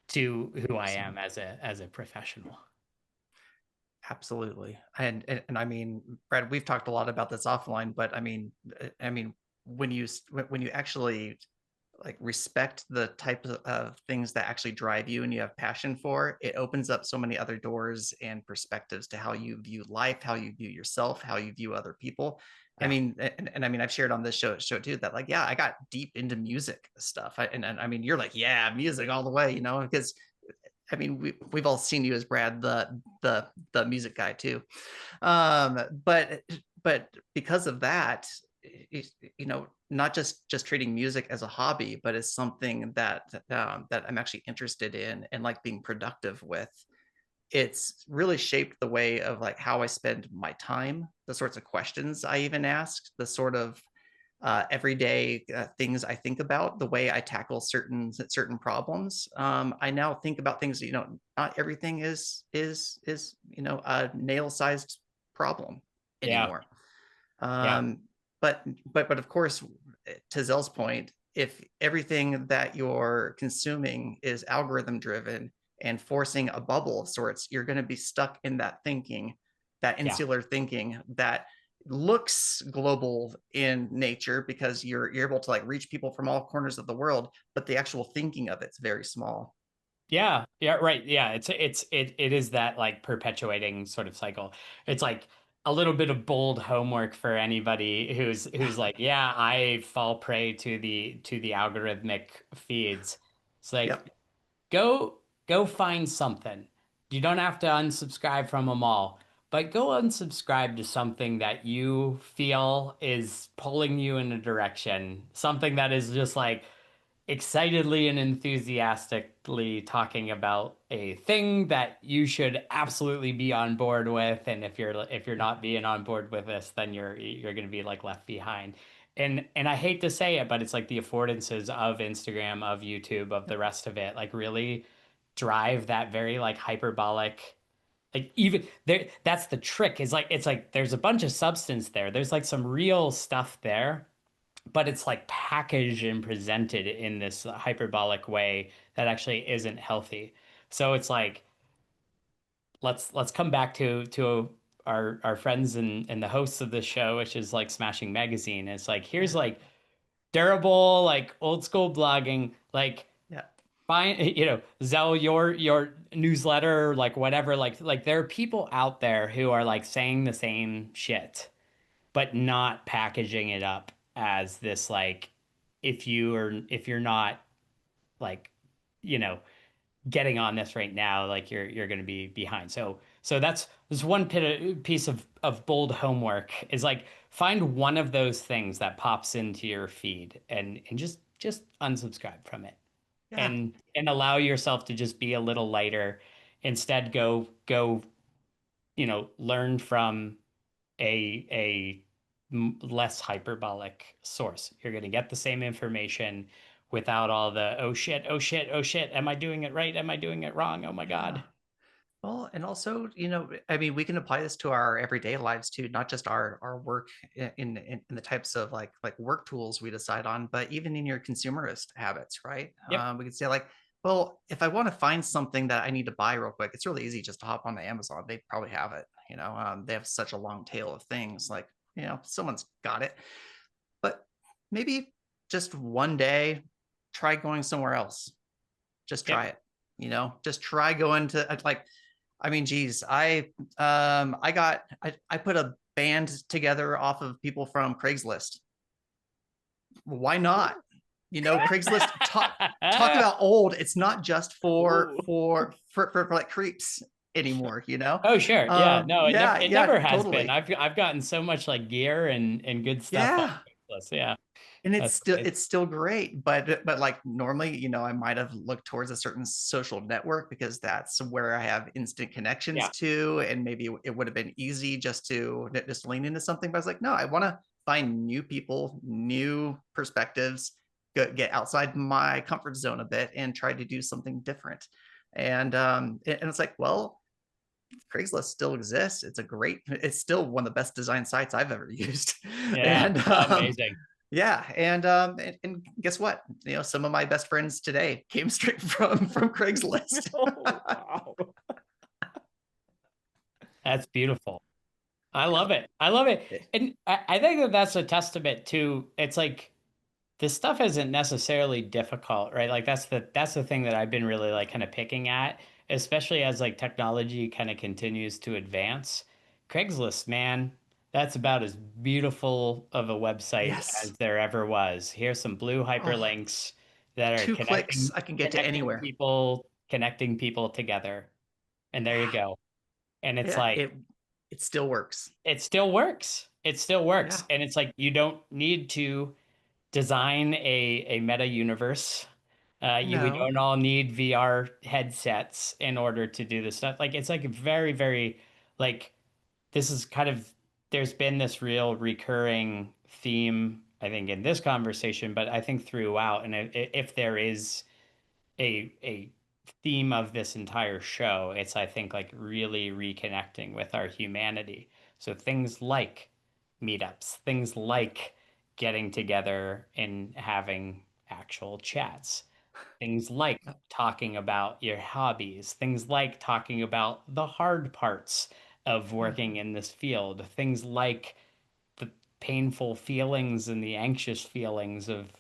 to who I Awesome. am as a professional. Absolutely. And I mean, Brad, we've talked a lot about this offline, but I mean, when you actually like respect the types of things that actually drive you and you have passion for, it opens up so many other doors and perspectives to how you view life, how you view yourself, how you view other people. I Yeah. mean, and I mean, I've shared on this show too that like, yeah, I got deep into music stuff. And I mean, you're like, yeah, music all the way, because I mean, we've all seen you as Brad, the music guy too. But because of that, not just treating music as a hobby, but as something that I'm actually interested in and like being productive with. It's really shaped the way of like how I spend my time, the sorts of questions I even ask, the sort of everyday things I think about, the way I tackle certain problems. I now think about things. Not everything is a nail-sized problem Yeah. anymore. Yeah. Um, but of course, to Zell's point, if everything that you're consuming is algorithm driven and forcing a bubble of sorts, you're going to be stuck in that thinking, that Yeah. insular thinking that looks global in nature because you're able to like reach people from all corners of the world, but the actual thinking of it's very small. Yeah, yeah, right. Yeah, it is that like perpetuating sort of cycle. It's like a little bit of bold homework for anybody who's like, yeah, I fall prey to the algorithmic feeds. It's like Yep. go find something. You don't have to unsubscribe from them all, but go unsubscribe to something that you feel is pulling you in a direction, something that is just like excitedly and enthusiastically talking about a thing that you should absolutely be on board with. And if you're not being on board with this, then you're going to be like left behind. and I hate to say it, but it's like the affordances of Instagram, of YouTube, of the rest of it, like really drive that very like hyperbolic, like even there, that's the trick, is like it's like there's a bunch of substance there. There's like some real stuff there, but it's like packaged and presented in this hyperbolic way that actually isn't healthy. So it's like let's come back to our friends and the hosts of this show, which is like Smashing Magazine. It's like here's Yeah. like durable, like old school blogging, like Yeah. find Zell, your newsletter, like whatever, like there are people out there who are like saying the same shit, but not packaging it up as this like if you're not like you know getting on this right now, like you're going to be behind. So that's one piece of bold homework, is like find one of those things that pops into your feed and just unsubscribe from it, Yeah. and allow yourself to just be a little lighter. Instead, go learn from a less hyperbolic source. You're going to get the same information without all the oh shit, oh shit, oh shit. Am I doing it right? Am I doing it wrong? Oh my Yeah. God. Well, and also, I mean, we can apply this to our everyday lives too, not just our work in the types of like work tools we decide on, but even in your consumerist habits, right? Yep. We could say like, well, if I want to find something that I need to buy real quick, it's really easy just to hop on Amazon. They probably have it. They have such a long tail of things. Like, someone's got it. But maybe just one day, try going somewhere else. Just try Yep. it. Just try going to like, I mean, geez, I put a band together off of people from Craigslist. Why not? Craigslist talk about old. It's not just for Ooh. like creeps anymore. Oh, sure. Yeah. No, Yeah, it yeah, never has been. totally. I've gotten so much like gear and good stuff off Yeah. Craigslist. Yeah. And it's That's still amazing. it's still great, but like normally, I might have looked towards a certain social network because that's where I have instant connections Yeah. to, and maybe it would have been easy just lean into something. But I was like, no, I want to find new people, new perspectives, get outside my comfort zone a bit, and try to do something different. And it's like, well, Craigslist still exists. It's still one of the best design sites I've ever used. Yeah. And Amazing. yeah, and guess what? Some of my best friends today came straight from Craigslist. Oh, wow. That's beautiful. I love it. I love it. And I think that that's a testament to, it's like this stuff isn't necessarily difficult, right? Like that's the thing that I've been really like kind of picking at, especially as like technology kind of continues to advance. Craigslist, man, that's about as beautiful of a website Yes. as there ever was. Here's some blue Oh, hyperlinks that are 2 clicks, I can get to anywhere. connecting people together. And there you Yeah, go. And it's yeah. like It still works. it still works. It still works. Yeah. And it's like you don't need to design a meta universe. We No. don't all need VR headsets in order to do this stuff. Like it's like very, very like this is kind of there's been this real recurring theme, I think, in this conversation, but I think throughout. And if there is a theme of this entire show, it's I think like really reconnecting with our humanity. So things like meetups, things like getting together and having actual chats, things like talking about your hobbies, things like talking about the hard parts of working Mhm. in this field, things like the painful feelings and the anxious feelings of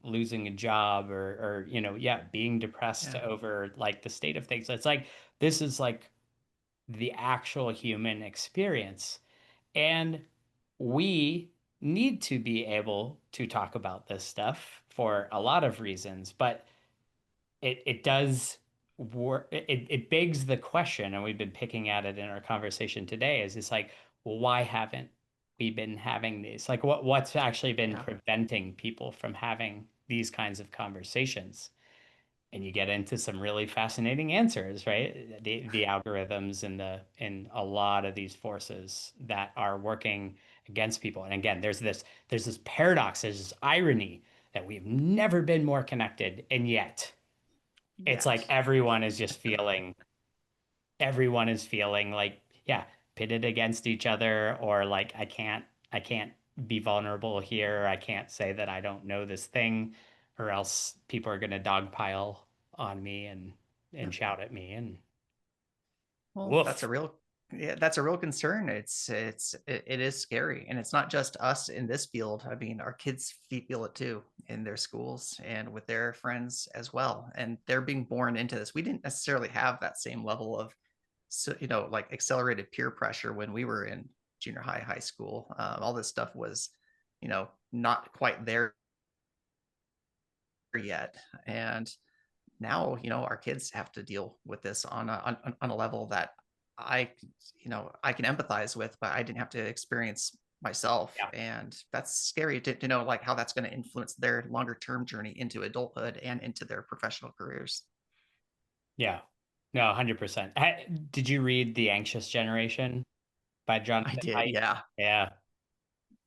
losing a job or yeah, being depressed Yeah. over like the state of things. It's like this is like the actual human experience, and we need to be able to talk about this stuff for a lot of reasons, but it does work. It begs the question, and we've been picking at it in our conversation today, is it's like, well, why haven't we been having these? Like what's actually been Yeah. preventing people from having these kinds of conversations? and you get into some really fascinating answers, right? The algorithms and a lot of these forces that are working against people. And again, there's this paradox, there's this irony that we've never been more connected, and yet it's like Yes. everyone is feeling like, yeah, pitted against each other, or like I can't be vulnerable here. I can't say that I don't know this thing, or else people are gonna dogpile on me and Yep. shout at me and Well, that's a woof. real, yeah, that's a real concern. It is scary, and it's not just us in this field. I mean, our kids feel it too in their schools and with their friends as well, and they're being born into this. We didn't necessarily have that same level of, so like accelerated peer pressure when we were in junior high, high school. All this stuff was, not quite there yet, and now our kids have to deal with this on a level that I I can empathize with, but I didn't have to experience myself, Yeah. and that's scary to know like how that's going to influence their longer term journey into adulthood and into their professional careers. Yeah. No, 100%. Did you read The Anxious Generation by I Jonathan did, Haidt? yeah. Yeah.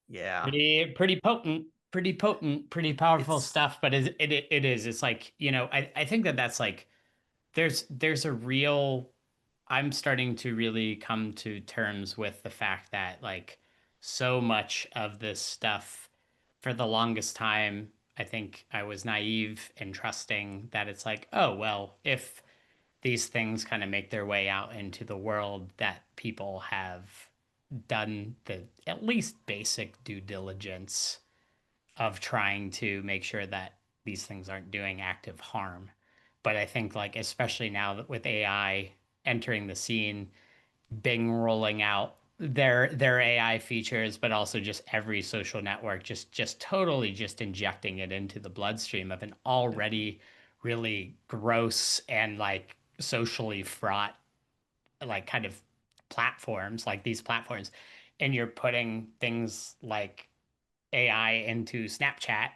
Yeah. Pretty potent, pretty potent, pretty powerful It's stuff, but it is. It's like, I think that that's like there's a real I'm starting to really come to terms with the fact that like so much of this stuff for the longest time, I think I was naive and trusting that it's like, oh, well, if these things kind of make their way out into the world, that people have done the at least basic due diligence of trying to make sure that these things aren't doing active harm. But I think like especially now that with AI entering the scene, Bing rolling out their AI features, but also just every social network just totally just injecting it into the bloodstream of an yep. already really gross and like socially fraught like kind of platforms like these platforms, and you're putting things like AI into Snapchat,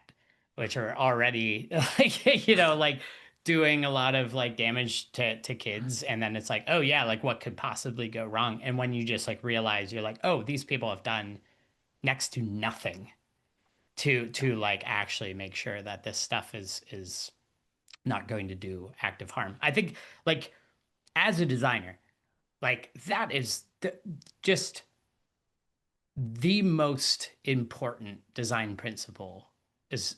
which are already like like doing a lot of like damage to kids, and then it's like, oh yeah, like what could possibly go wrong? And when you just like realize you're like, oh, these people have done next to nothing Yeah. to like actually make sure that this stuff is not going to do active harm. I think like as a designer, like that is just the most important design principle is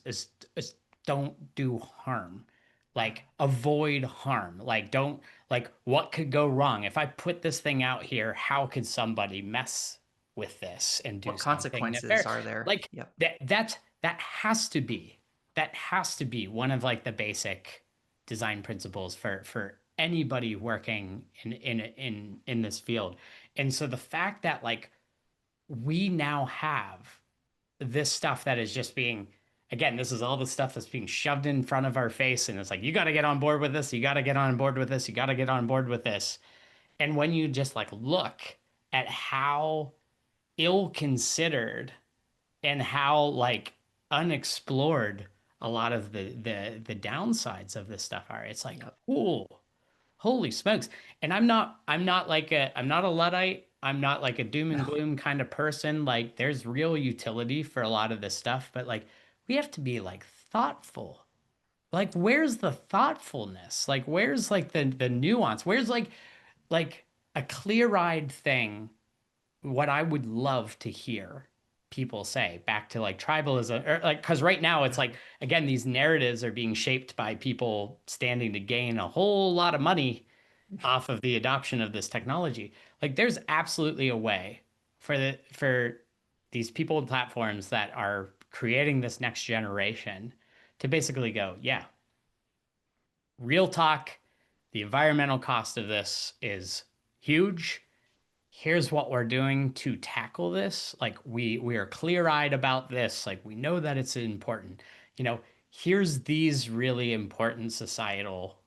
don't do harm. Like avoid harm. Like don't like what could go wrong? If I put this thing out here, how could somebody mess with this and do What something consequences nefarious? are there? Like Yep. that has to be one of like the basic design principles for anybody working in this field. And so the fact that like we now have this stuff that is just being, again, this is all the stuff that's being shoved in front of our face, and it's like you got to get on board with this, you got to get on board with this, you got to get on board with this. And when you just like look at how ill considered and how like unexplored a lot of the downsides of this stuff are, it's like, Yep. oh, holy smokes. And I'm not a Luddite. I'm not like a doom and No. gloom kind of person. Like there's real utility for a lot of this stuff, but like we have to be like thoughtful. Like where's the thoughtfulness? Like where's like the nuance? Where's like a clear-eyed thing, what I would love to hear people say back to like tribalism, or like because right now it's like again these narratives are being shaped by people standing to gain a whole lot of money off of the adoption of this technology. Like there's absolutely a way for these people and platforms that are creating this next generation to basically go, yeah, real talk, the environmental cost of this is huge. Here's what we're doing to tackle this. Like we are clear-eyed about this. Like we know that it's important. Here's these really important societal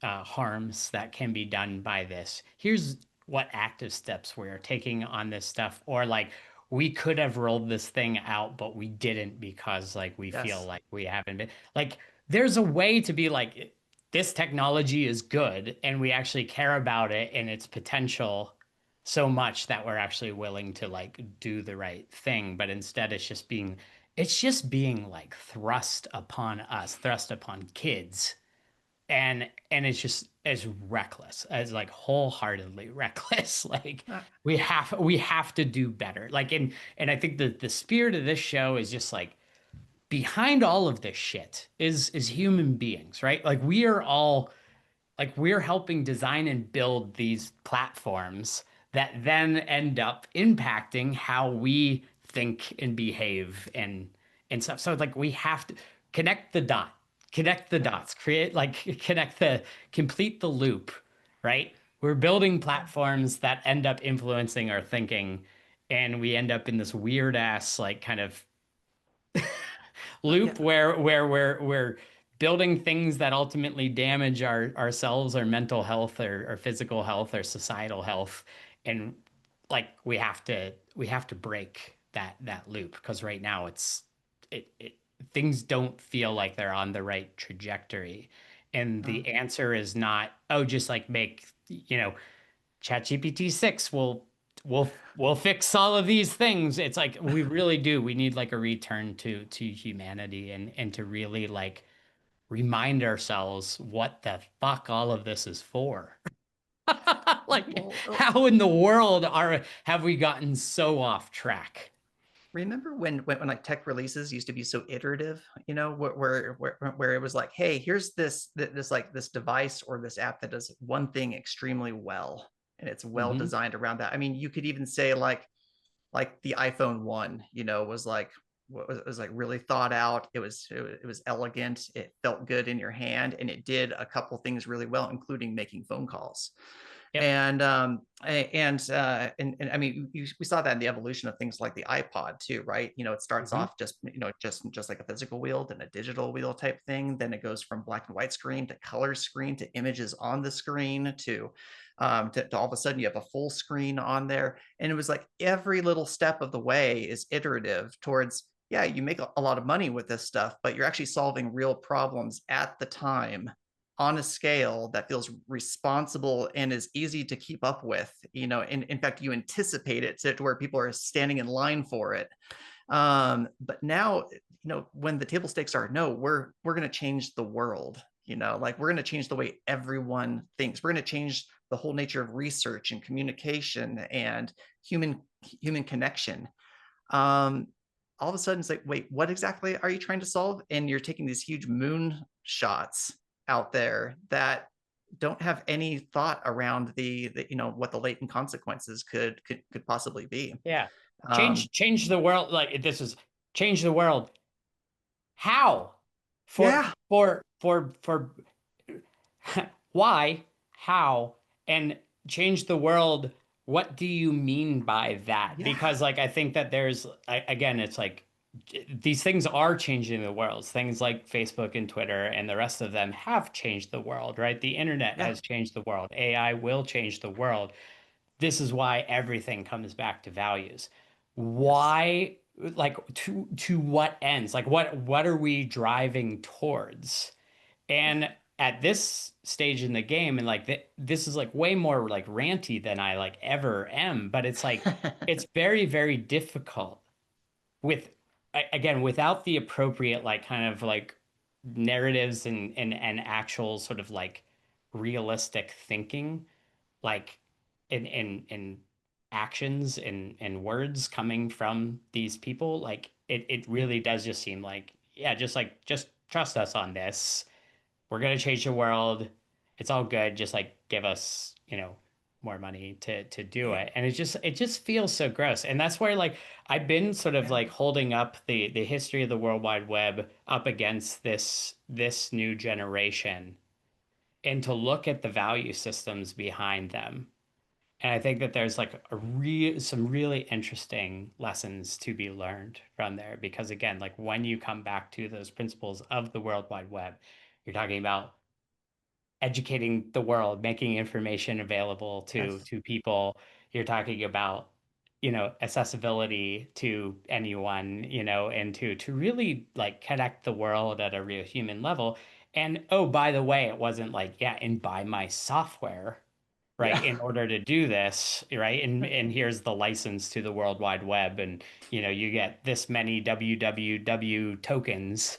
harms that can be done by this. Here's what active steps we're taking on this stuff. Or like we could have rolled this thing out, but we didn't because like we feel Yes. like we haven't been like there's a way to be like this technology is good and we actually care about it and its potential so much that we're actually willing to like do the right thing. But instead it's just being like thrust upon us, thrust upon kids. And it's just as reckless, as like wholeheartedly reckless. Like Uh, we have to do better. Like and I think the spirit of this show is just like behind all of this shit is human beings, right? Like we are all like we're helping design and build these platforms that then end up impacting how we think and behave and stuff. So like we have to connect the yeah. dots, create like connect the complete the loop, right? We're building platforms that end up influencing our thinking, and we end up in this weird ass like kind of Yeah. loop where we're building things that ultimately damage ourselves, our mental health, or physical health, or societal health, and like we have to break that loop because right now it things don't feel like they're on the right trajectory, and Mm. the answer is not, oh, just like make ChatGPT 6 will fix all of these things. It's like we really do. We need like a return to humanity and to really like remind ourselves what the fuck all of this is for. Like Well, how in the world are have we gotten so off track? remember when like tech releases used to be so iterative, where it was like, hey, here's this like this device or this app that does one thing extremely well, and it's well Hmm. designed around that. I mean, you could even say like the iPhone 1, was like was like really thought out. It was elegant. It felt good in your hand, and it did a couple things really well, including making phone calls. Yep. And I mean, we saw that in the evolution of things like the iPod too, right? It starts Hmm. off just like a physical wheel, then a digital wheel type thing. Then it goes from black and white screen to color screen to images on the screen to all of a sudden you have a full screen on there. And it was like every little step of the way is iterative towards, yeah, you make a lot of money with this stuff, but you're actually solving real problems at the time on a scale that feels responsible and is easy to keep up with. In fact, you anticipate it to where people are standing in line for it. But now, when the table stakes are, no, we're going to change the world. Like we're going to change the way everyone thinks. We're going to change the whole nature of research and communication and human connection. um, all of a sudden it's like, wait, what exactly are you trying to solve? And you're taking these huge moon shots out there that don't have any thought around the what the latent consequences could possibly be. Yeah. um Change the world. Like this is change the world. How? For yeah, for why, how, and change the world. What do you mean by that? yeah, Because like I think that again, it's like these things are changing the world. Things like Facebook and Twitter and the rest of them have changed the world, right? The internet yeah, has changed the world. AI will change the world. This is why everything comes back to values. yes, Why, like to what ends? Like what are we driving towards? yeah. And at this stage in the game, and like this is like way more like ranty than I like ever am, but it's like it's very, very difficult with again without the appropriate like kind of like narratives and actual sort of like realistic thinking, like in actions and words coming from these people, like it really does just seem like, yeah, just trust us on this. We're gonna change the world. It's all good. Just like give us, more money to do Yeah, it. And it just feels so gross. And that's where like I've been sort of yeah, like holding up the history of the World Wide Web up against this new generation and to look at the value systems behind them. And I think that there's like some really interesting lessons to be learned from there because again, like when you come back to those principles of the World Wide Web, you're talking about educating the world, making information available to yes, people. You're talking about, accessibility to anyone, and to really like connect the world at a real human level. And oh, by the way, it wasn't like, yeah, and buy my software, right, Yeah. in order to do this, right? And here's the license to the World Wide Web, and you get this many www tokens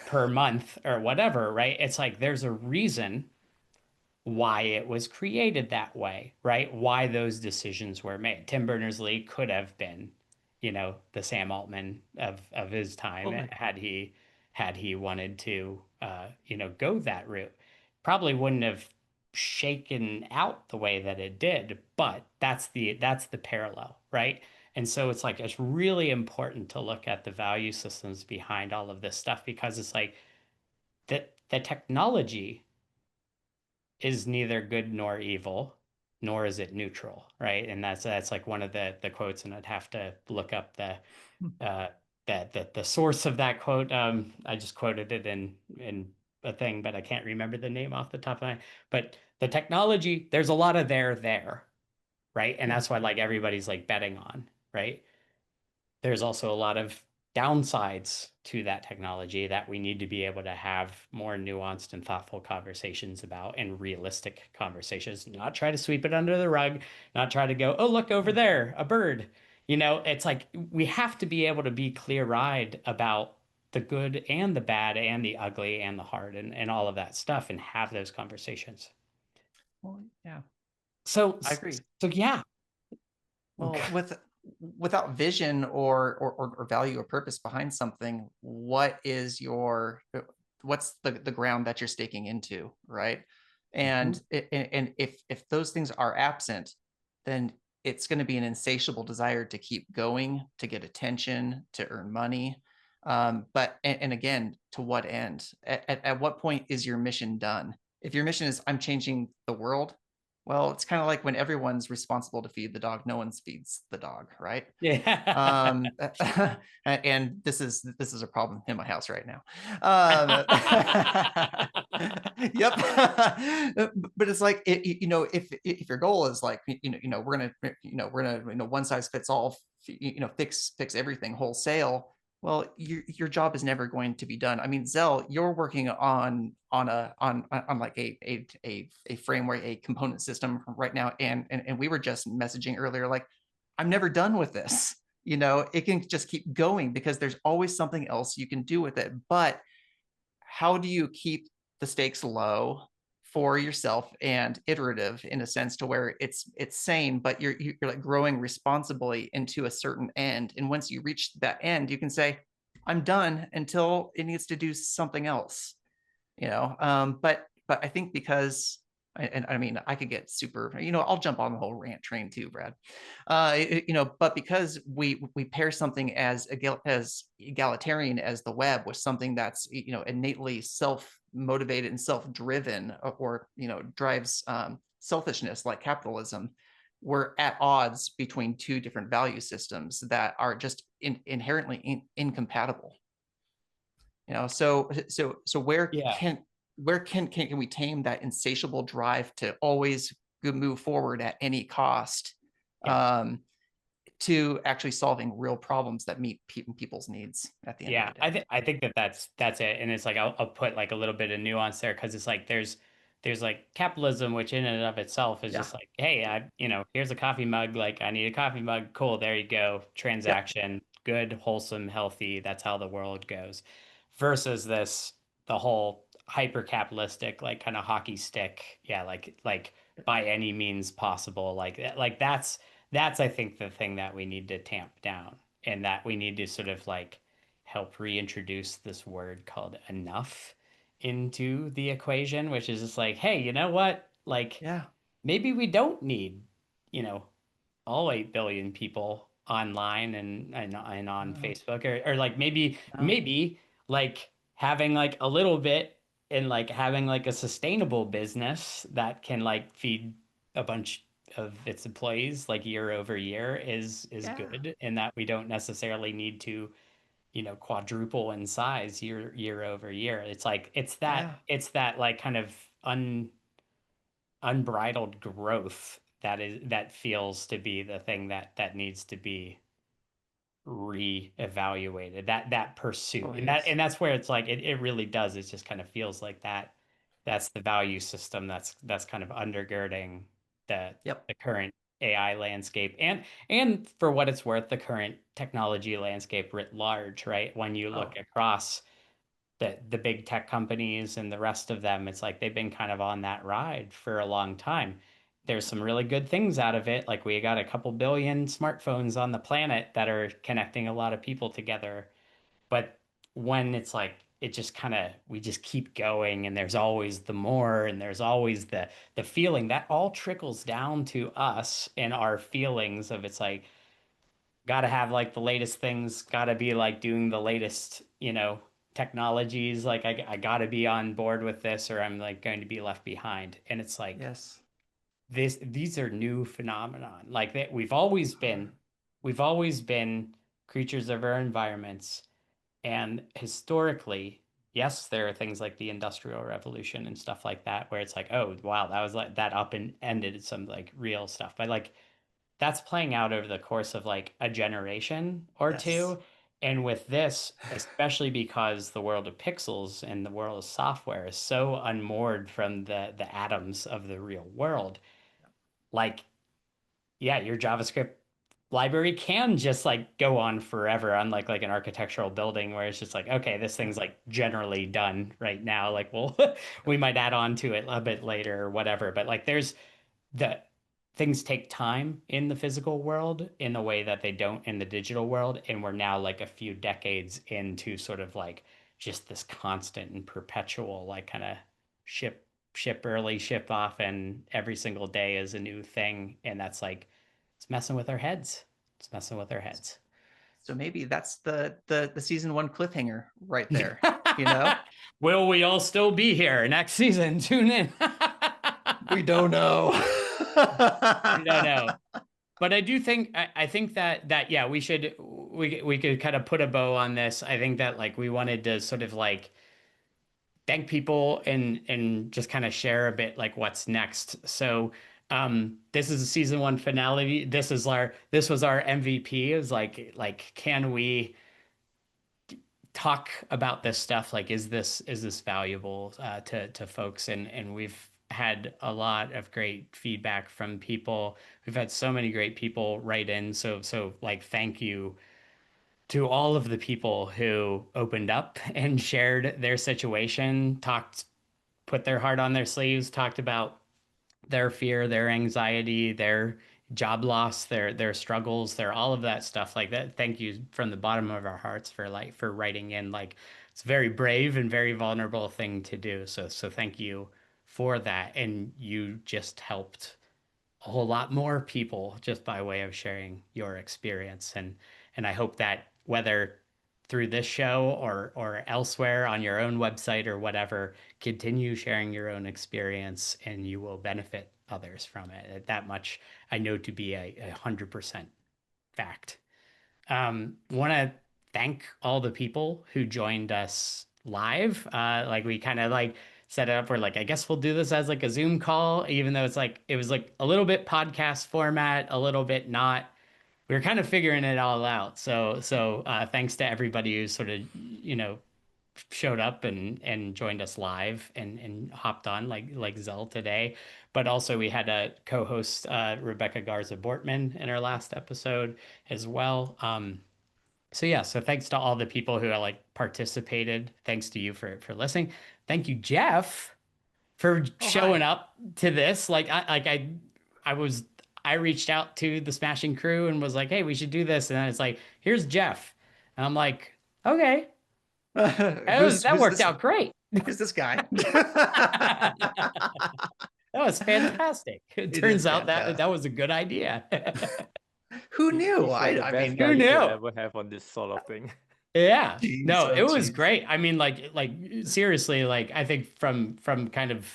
per month or whatever, right? It's like there's a reason why it was created that way, right? Why those decisions were made. Tim Berners-Lee could have been, the Sam Altman of his time Totally. had he wanted to, go that route. Probably wouldn't have shaken out the way that it did, but that's the parallel, right? And so it's like it's really important to look at the value systems behind all of this stuff because it's like the technology is neither good nor evil, nor is it neutral, right? And that's like one of the quotes, and I'd have to look up uh the source of that quote. I just quoted it in a thing, but I can't remember the name off the top of my. But the technology, there's a lot of there, right? And Yeah. that's why like everybody's like betting on, right? There's also a lot of downsides to that technology that we need to be able to have more nuanced and thoughtful conversations about and realistic conversations, not try to sweep it under the rug, not try to go, oh, look over there, a bird. It's like we have to be able to be clear-eyed about the good and the bad and the ugly and the hard and all of that stuff and have those conversations. Well, yeah, So, I agree. so yeah. Well, without vision or value or purpose behind something, what's the ground that you're staking into, right? Mhm. And if those things are absent, then it's going to be an insatiable desire to keep going, to get attention, to earn money. And again, to what end? At what point is your mission done? If your mission is I'm changing the world, well, it's kind of like when everyone's responsible to feed the dog, no one feeds the dog, right? Yeah. Um, and this is a problem in my house right now. Yep. But it's like if your goal is like we're gonna one size fits all, fix everything wholesale. Well, your job is never going to be done. I mean, Zell, you're working on like a framework, a component system right now, and we were just messaging earlier, like I'm never done with this. It can just keep going because there's always something else you can do with it. But how do you keep the stakes low for yourself and iterative in a sense to where it's sane, but you're like growing responsibly into a certain end. And once you reach that end, you can say, I'm done until it needs to do something else. But I think because and I mean I could get super, I'll jump on the whole rant train too, Brad. But because we pair something as egalitarian as the web with something that's innately self-motivated and self-driven, or drives selfishness like capitalism, we're at odds between two different value systems that are just inherently incompatible. So Yeah. where can we tame that insatiable drive to always move forward at any cost, Yeah. to actually solving real problems that meet people's needs at the end of Yeah, the day? I think that's it, and it's like I'll put like a little bit of nuance there because it's like there's like capitalism, which in and of itself is Yeah. just like, hey, here's a coffee mug, like I need a coffee mug, cool, there you go, Yep. transaction, good, wholesome, healthy, that's how the world goes, versus the whole hyper capitalistic like kind of hockey stick, yeah, like by any means possible, like that's I think the thing that we need to tamp down and that we need to sort of like help reintroduce this word called enough into the equation, which is just like, hey, you know what? Like Yeah. maybe we don't need, you know, all 8 billion people online and on No. Facebook or like maybe No. maybe like having like a little bit and like having like a sustainable business that can like feed a bunch of its employees like year over year is Yeah. good and that we don't necessarily need to quadruple in size year over year. It's like Yeah. it's that like kind of unbridled growth that feels to be the thing that needs to be re-evaluated, that pursuit. Oh, And yes. that's where it's like it really does. It just kind of feels like that's the value system that's kind of undergirding the Yep. the current AI landscape, and for what it's worth, the current technology landscape writ large, right? When you look Oh, across the big tech companies and the rest of them, it's like they've been kind of on that ride for a long time. There's some really good things out of it. Like we got a couple billion smartphones on the planet that are connecting a lot of people together. But when it's like it just kind of we just keep going and there's always the more and there's always the feeling that all trickles down to us and our feelings of it's like gotta have like the latest things, gotta be like doing the latest, technologies. Like I gotta be on board with this or I'm like going to be left behind. And it's like yes. these are new phenomenon. Like that we've always been creatures of our environments. And historically, yes, there are things like the Industrial Revolution and stuff like that, where it's like, oh wow, that was like that up and ended some like real stuff. But like that's playing out over the course of like a generation or Yes. two. And with this, especially because the world of pixels and the world of software is so unmoored from the atoms of the real world, like yeah, your JavaScript library can just like go on forever, unlike like an architectural building where it's just like, okay, this Yep. thing's like generally done right now. Like we'll Yep. we might add on to it a bit later or whatever. But like there's the things take time in the physical world in a way that they don't in the digital world. And we're now like a few decades into sort of like just this constant and perpetual like kind of ship ship early, ship off, and every single day is a new thing. And that's like it's messing with our heads. It's messing with our heads. So maybe that's the season one cliffhanger right there. You know, Will we all still be here next season? Tune in. we don't know. We don't know. But I do think I think that yeah, we could kind of put a bow on this. I think that like we wanted to sort of like thank people and just kind of share a bit like what's next. So this is a season one finale. This was our MVP. Is like can we talk about this stuff? Like is this valuable to folks? And we've had a lot of great feedback from people. We've had so many great people write in. So like thank you to all of the people who opened up and shared their situation, put their heart on their sleeves, talked about their fear, their anxiety, their job loss, their struggles, their all of that stuff like that. Thank you from the bottom of our hearts for writing in. Like it's a very brave and very vulnerable thing to do. So thank you for that. And you just helped a whole lot more people just by way of sharing your experience. And I hope that whether through this show or elsewhere on your own website or whatever, continue sharing your own experience and you will benefit others from it. That much I know to be a 100% fact. Want to thank all the people who joined us live. Like we kind of like set it up where like I guess we'll do this as like a Zoom call, even though it's like it was like a little bit podcast format, a little bit not. We were kind of figuring it all out. So thanks to everybody who sort of showed up and joined us live and hopped on like Zell today. But also we had a co-host Rebecca Garza Bortman in our last episode as well. So yeah, so thanks to all the people who are like participated. Thanks to you for listening. Thank you, Geoff, for Oh, showing hi. up to this. I was I reached out to the Smashing Crew and was like, hey, we should do this. And then it's like, here's Geoff. And I'm like, okay, that Who's worked this? out great. Who's this guy? That was fantastic. It It is turns out that fantastic. was a good idea. Who knew? He's like the I best mean, guy Who you could knew? ever have on this sort of thing. Yeah. jeez, No, oh it was jeez. great. I mean, like seriously, like I think from kind of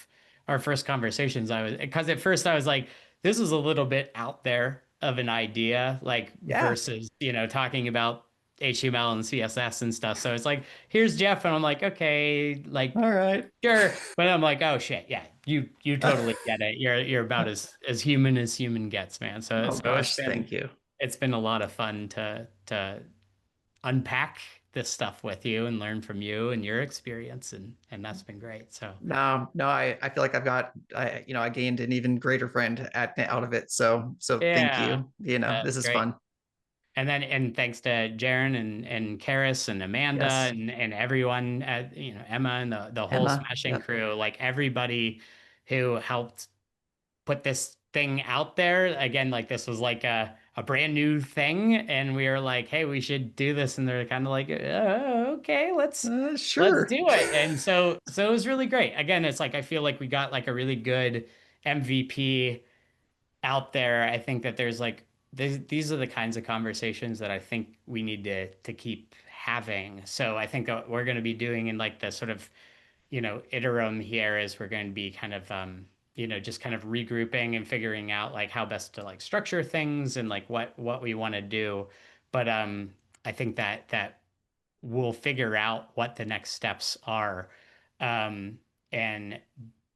our first conversations, I was because at first I was like, this is a little bit out there of an idea, like Yeah. versus, talking about HTML and CSS and stuff. So it's like, here's Geoff, and I'm like, okay, like All right. sure. But I'm like, oh shit, yeah, you totally get it. You're about as human as human gets, man. So Oh so gosh, thank you. it's been a lot of fun to unpack this stuff with you and learn from you and your experience, and that's been great. So No, I feel like I gained an even greater friend out of it. So thank yeah, you. You know, that's this is great. fun. And thanks to Jaren and Karis and Amanda Yes, and everyone at Emma and the whole Emma. Smashing Yep. crew, like everybody who helped put this thing out there. Again, like this was like a brand new thing, and we were like, hey, we should do this, and they're kind of like, okay, let's Sure. do it. And so it was really great. Again, it's like I feel like we got like a really good MVP out there. I think that there's like these are the kinds of conversations that I think we need to keep having. So I think that we're going to be doing in like the sort of interim here is we're going to be kind of just kind of regrouping and figuring out like how best to like structure things and like what we want to do. But I think that we'll figure out what the next steps are. And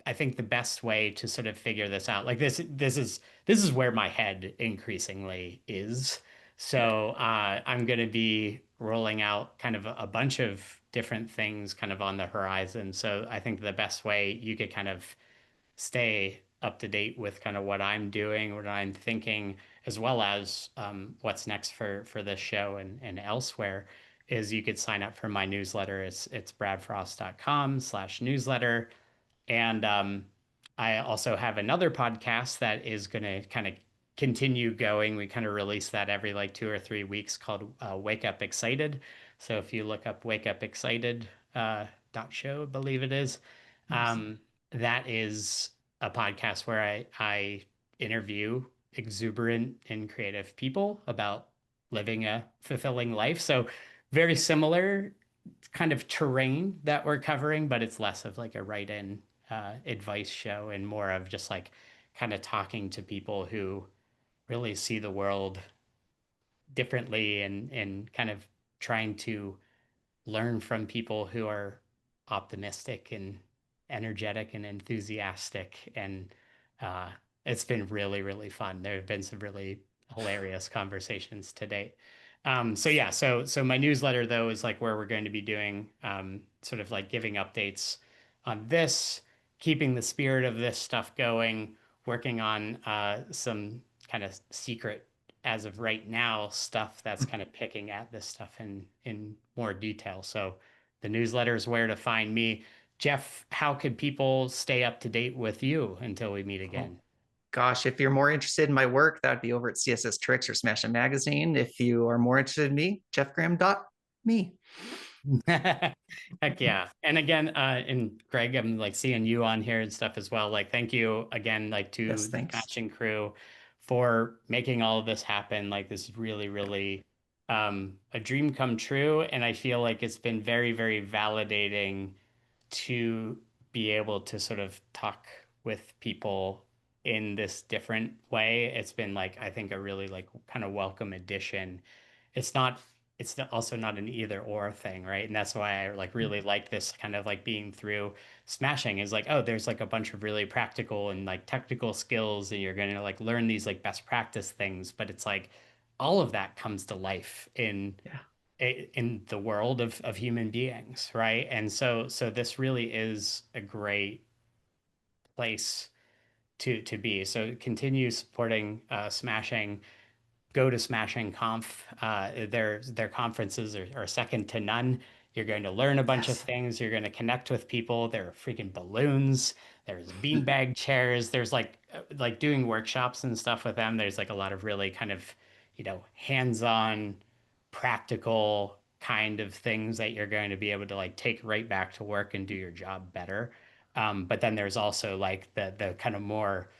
I think the best way to sort of figure this out, like this is where my head increasingly is. So I'm going to be rolling out kind of a bunch of different things kind of on the horizon. So I think the best way you could kind of stay up to date with kind of what I'm doing, what I'm thinking, as well as what's next for this show and elsewhere, is you could sign up for my newsletter. It's bradfrost.com/newsletter. And I also have another podcast that is going to kind of continue going. We kind of release that every like 2 or 3 weeks called Wake Up Excited. So if you look up Wake Up Excited .show, I believe it is, Nice. that is a podcast where I interview exuberant and creative people about living a fulfilling life. So very similar kind of terrain that we're covering, but it's less of like a write-in advice show and more of just like kind of talking to people who really see the world differently and kind of trying to learn from people who are optimistic and energetic and enthusiastic. And uh, it's been really, really fun. There have been some really hilarious conversations to date. So yeah, so my newsletter though is like where we're going to be doing sort of like giving updates on this, keeping the spirit of this stuff going, working on some kind of secret as of right now stuff that's kind of picking at this stuff in more detail. So the newsletter is where to find me. Geoff, how could people stay up to date with you until we meet Oh, again? gosh, if you're more interested in my work, that would be over at CSS Tricks or Smash and Magazine. If you are more interested in me, jeffgraham.me. Heck yeah. And again, and Greg, I'm like seeing you on here and stuff as well. Like, thank you again, like Yes, to the thanks. matching crew for making all of this happen. Like, this is really, really a dream come true. And I feel like it's been very, very validating to be able to sort of talk with people in this different way. It's been like, I think a really like kind of welcome addition. It's not, it's also not an either or thing, right? And that's why I like really like this kind of like being through smashing is like, oh, there's like a bunch of really practical and like technical skills and you're going to like learn these like best practice things, but it's like all of that comes to life Yeah. in the world of human beings, right? And so this really is a great place to be. So continue supporting Smashing. Go to Smashing Conf. Their conferences are second to none. You're going to learn a bunch of Yes. things. You're going to connect with people. There are freaking balloons. There's beanbag chairs. There's like doing workshops and stuff with them. There's like a lot of really kind of, hands-on, practical kind of things that you're going to be able to like take right back to work and do your job better. But then there's also like the kind of more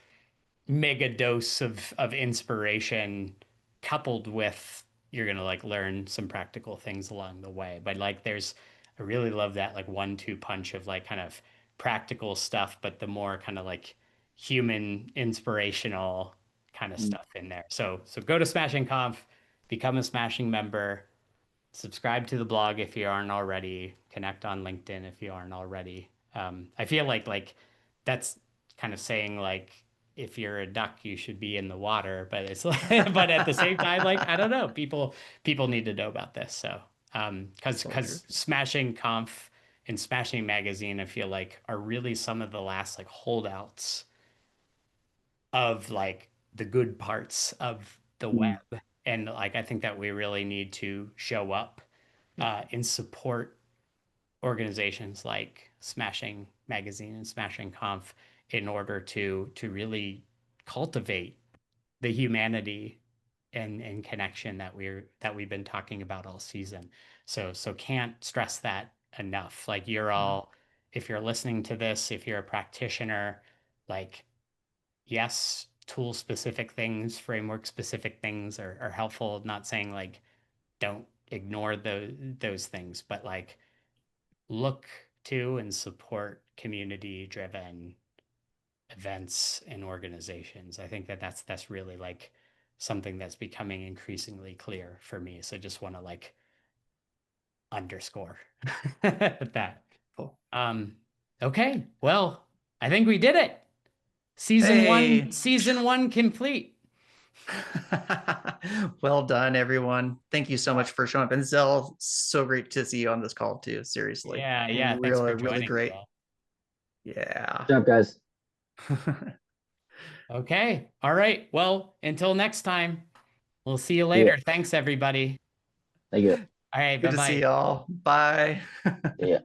mega dose of inspiration coupled with you're gonna like learn some practical things along the way. But like I really love that like 1-2 punch of like kind of practical stuff, but the more kind of like human inspirational kind of Mm. stuff in there. So go to Smashing Conf, become a Smashing member, subscribe to the blog if you aren't already, connect on LinkedIn if you aren't already. I feel like that's kind of saying like if you're a duck, you should be in the water, but it's like, but at the same time, like I don't know, people need to know about this. So So true. Because Smashing Conf and Smashing Magazine, I feel like, are really some of the last like holdouts of like the good parts of the Mm. web. And like I think that we really need to show up and support organizations like Smashing Magazine and Smashing Conf in order to really cultivate the humanity and connection that we've been talking about all season. So can't stress that enough. Like you're all, if you're listening to this, if you're a practitioner, like yes, tool specific things, framework specific things are helpful. Not saying like don't ignore those things, but like look to and support community driven events and organizations. I think that that's really like something that's becoming increasingly clear for me. So just want to like underscore that. Cool. Okay, well, I think we did it. Season Hey. one complete. Well done, everyone. Thank you so much for showing up. And Zell, so great to see you on this call too. Seriously. Yeah. Thanks Really, for really joining, great. Zell. Yeah. Good job, guys. Okay. All right. Well, until next time, we'll see you See ya. later. Thanks, everybody. Thank you. All right. Good to see Bye-bye. y'all. Bye. See ya.